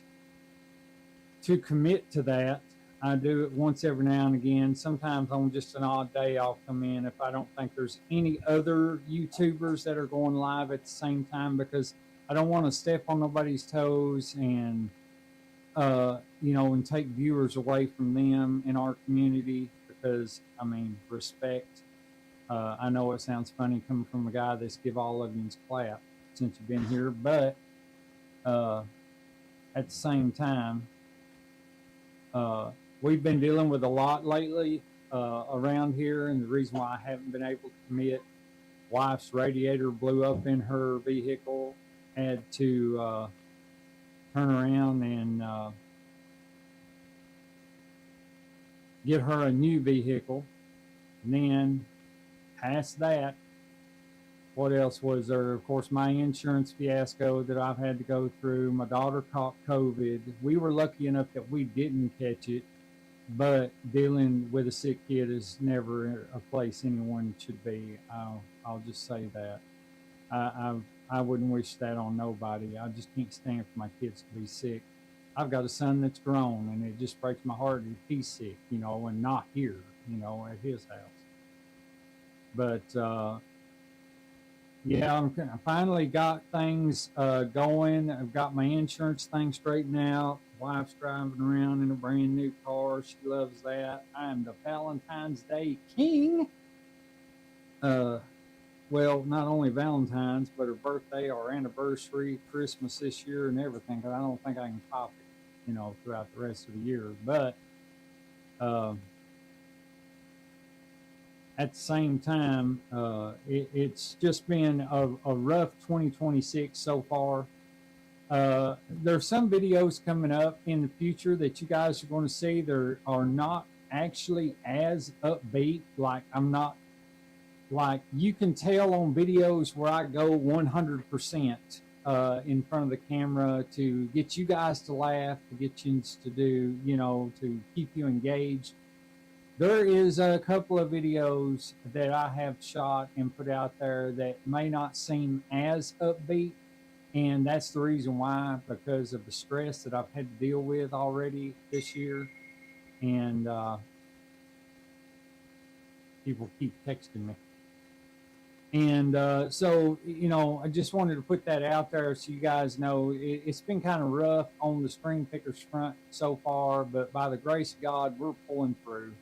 to commit to that. I do it once every now and again. Sometimes on just an odd day, I'll come in if I don't think there's any other YouTubers that are going live at the same time because I don't want to step on nobody's toes and and take viewers away from them in our community because I mean respect. I know it sounds funny coming from a guy that's give all of you clap since you've been here, but uh, at the same time, uh, we've been dealing with a lot lately around here, and the reason why I haven't been able to commit, wife's radiator blew up in her vehicle, had to turn around and get her a new vehicle. And then past that, what else was there? Of course, my insurance fiasco that I've had to go through. My daughter caught COVID. We were lucky enough that we didn't catch it, but dealing with a sick kid is never a place anyone should be. I'll just say that. I wouldn't wish that on nobody. I just can't stand for my kids to be sick. I've got a son that's grown, and it just breaks my heart if he's sick, and not here, at his house. But yeah, I finally got things going. I've got my insurance thing straightened out. Wife's driving around in a brand new car. She loves that. I'm the Valentine's Day king. Uh, well, not only Valentine's, but her birthday, our anniversary, Christmas this year, and everything. Because I don't think I can top it, throughout the rest of the year. But uh, at the same time, it's just been a rough 2026 so far. There's some videos coming up in the future that you guys are going to see. There are not actually as upbeat. Like you can tell on videos where I go 100% in front of the camera to get you guys to laugh, to get you to do, to keep you engaged. There is a couple of videos that I have shot and put out there that may not seem as upbeat. And that's the reason why, because of the stress that I've had to deal with already this year. And people keep texting me. And so, I just wanted to put that out there so you guys know it's been kind of rough on the String Pickers front so far, but by the grace of God, we're pulling through.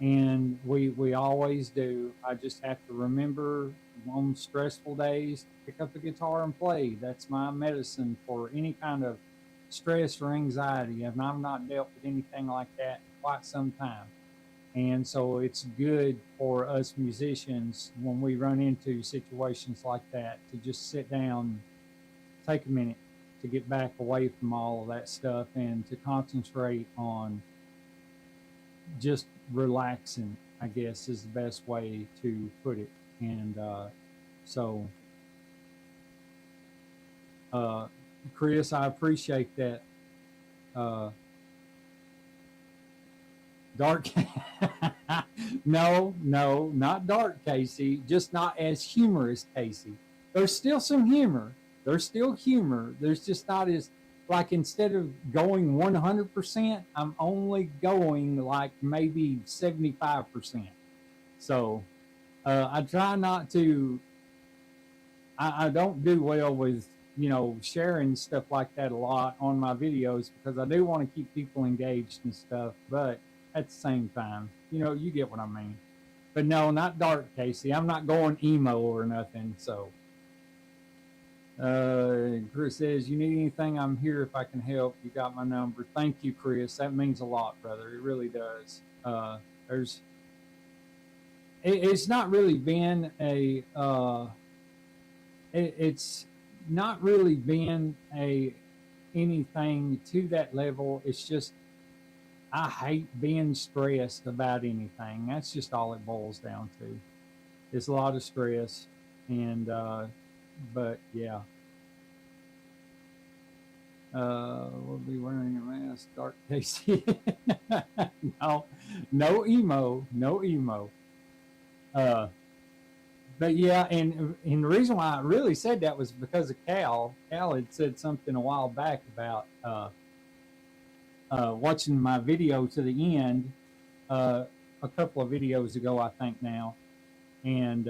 And we always do. I just have to remember on stressful days, pick up the guitar and play. That's my medicine for any kind of stress or anxiety. And I've not dealt with anything like that in quite some time. And so it's good for us musicians when we run into situations like that to just sit down, take a minute to get back away from all of that stuff and to concentrate on just relaxing, I guess is the best way to put it. And so, uh, Chris, I appreciate that. Uh, Dark. No, no, not dark, Casey. Just not as humorous, Casey. There's still some humor. There's still humor. There's just not as, like, instead of going 100%, I'm only going like maybe 75%. So I try not to, I don't do well with, sharing stuff like that a lot on my videos because I do want to keep people engaged and stuff. But at the same time, you get what I mean. But no, not dark, Casey. I'm not going emo or nothing. So, Chris says, you need anything, I'm here if I can help. You got my number. Thank you, Chris. That means a lot, brother. It really does. There's, it's not really been it's not really been anything to that level. It's just, I hate being stressed about anything. That's just all it boils down to. It's a lot of stress, and but yeah. We'll be wearing a mask, Dark Casey. No, no emo, no emo. Uh, but yeah, and the reason why I really said that was because of Cal. Cal had said something a while back about watching my video to the end a couple of videos ago, I think now, and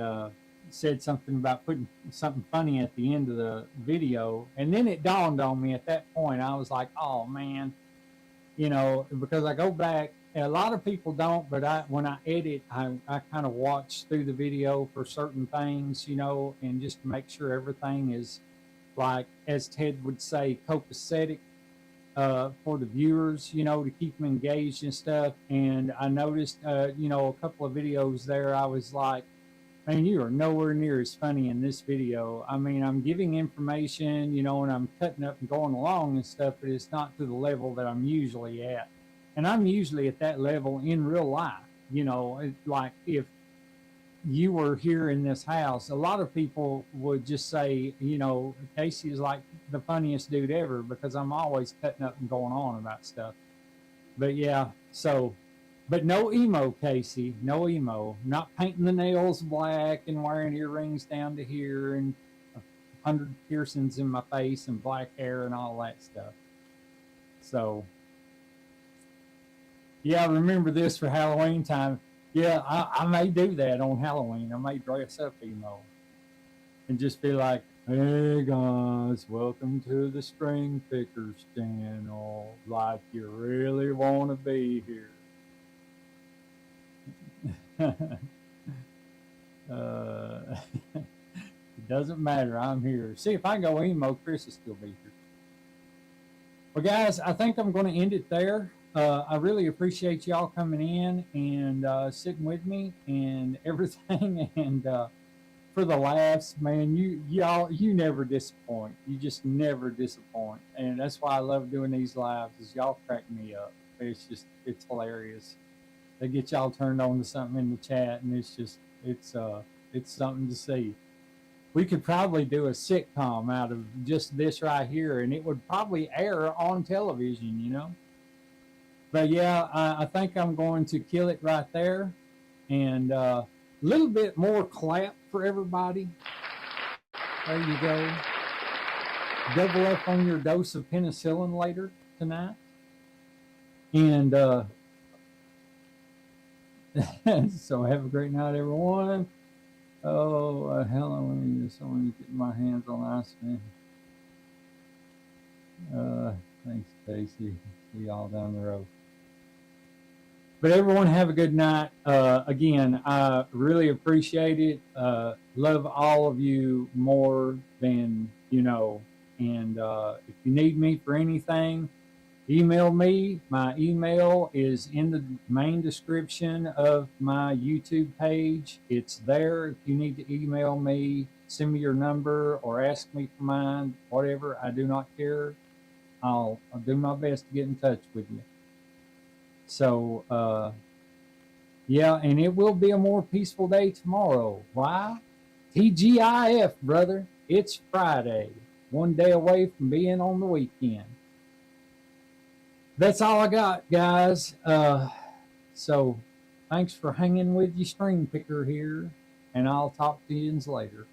said something about putting something funny at the end of the video. And then it dawned on me at that point, I was like, oh man, because I go back, a lot of people don't, but when I edit, I kind of watch through the video for certain things, and just to make sure everything is, like, as Ted would say, copacetic for the viewers, to keep them engaged and stuff. And I noticed, a couple of videos there, I was like, man, you are nowhere near as funny in this video. I mean, I'm giving information, and I'm cutting up and going along and stuff, but it's not to the level that I'm usually at. And I'm usually at that level in real life. Like if you were here in this house, a lot of people would just say, Casey is like the funniest dude ever because I'm always cutting up and going on about stuff. But yeah, but no emo, Casey, no emo. Not painting the nails black and wearing earrings down to here and 100 piercings in my face and black hair and all that stuff. So yeah, remember this for Halloween time. Yeah, I may do that on Halloween. I may dress up emo and just be like, hey guys, welcome to the String Pickers channel. Like you really want to be here. It doesn't matter. I'm here. See, if I go emo, Chris will still be here. Well, guys, I think I'm going to end it there. I really appreciate y'all coming in and sitting with me and everything. And for the laughs, man, you never disappoint. You just never disappoint, and that's why I love doing these lives. Is y'all crack me up. It's hilarious. They get y'all turned on to something in the chat, and it's something to see. We could probably do a sitcom out of just this right here, and it would probably air on television. But yeah, I think I'm going to kill it right there, and a little bit more clap for everybody. There you go. Double up on your dose of penicillin later tonight, and so have a great night, everyone. Oh, Halloween is only getting my hands on ice cream. Thanks, Casey. See y'all down the road. But everyone have a good night. Again, I really appreciate it. Love all of you more than you know. And if you need me for anything, email me. My email is in the main description of my YouTube page. It's there. If you need to email me, send me your number or ask me for mine, whatever. I do not care. I'll do my best to get in touch with you. So, yeah, and it will be a more peaceful day tomorrow. Why? TGIF, brother. It's Friday. One day away from being on the weekend. That's all I got, guys. So thanks for hanging with you, String Picker here, and I'll talk to you later.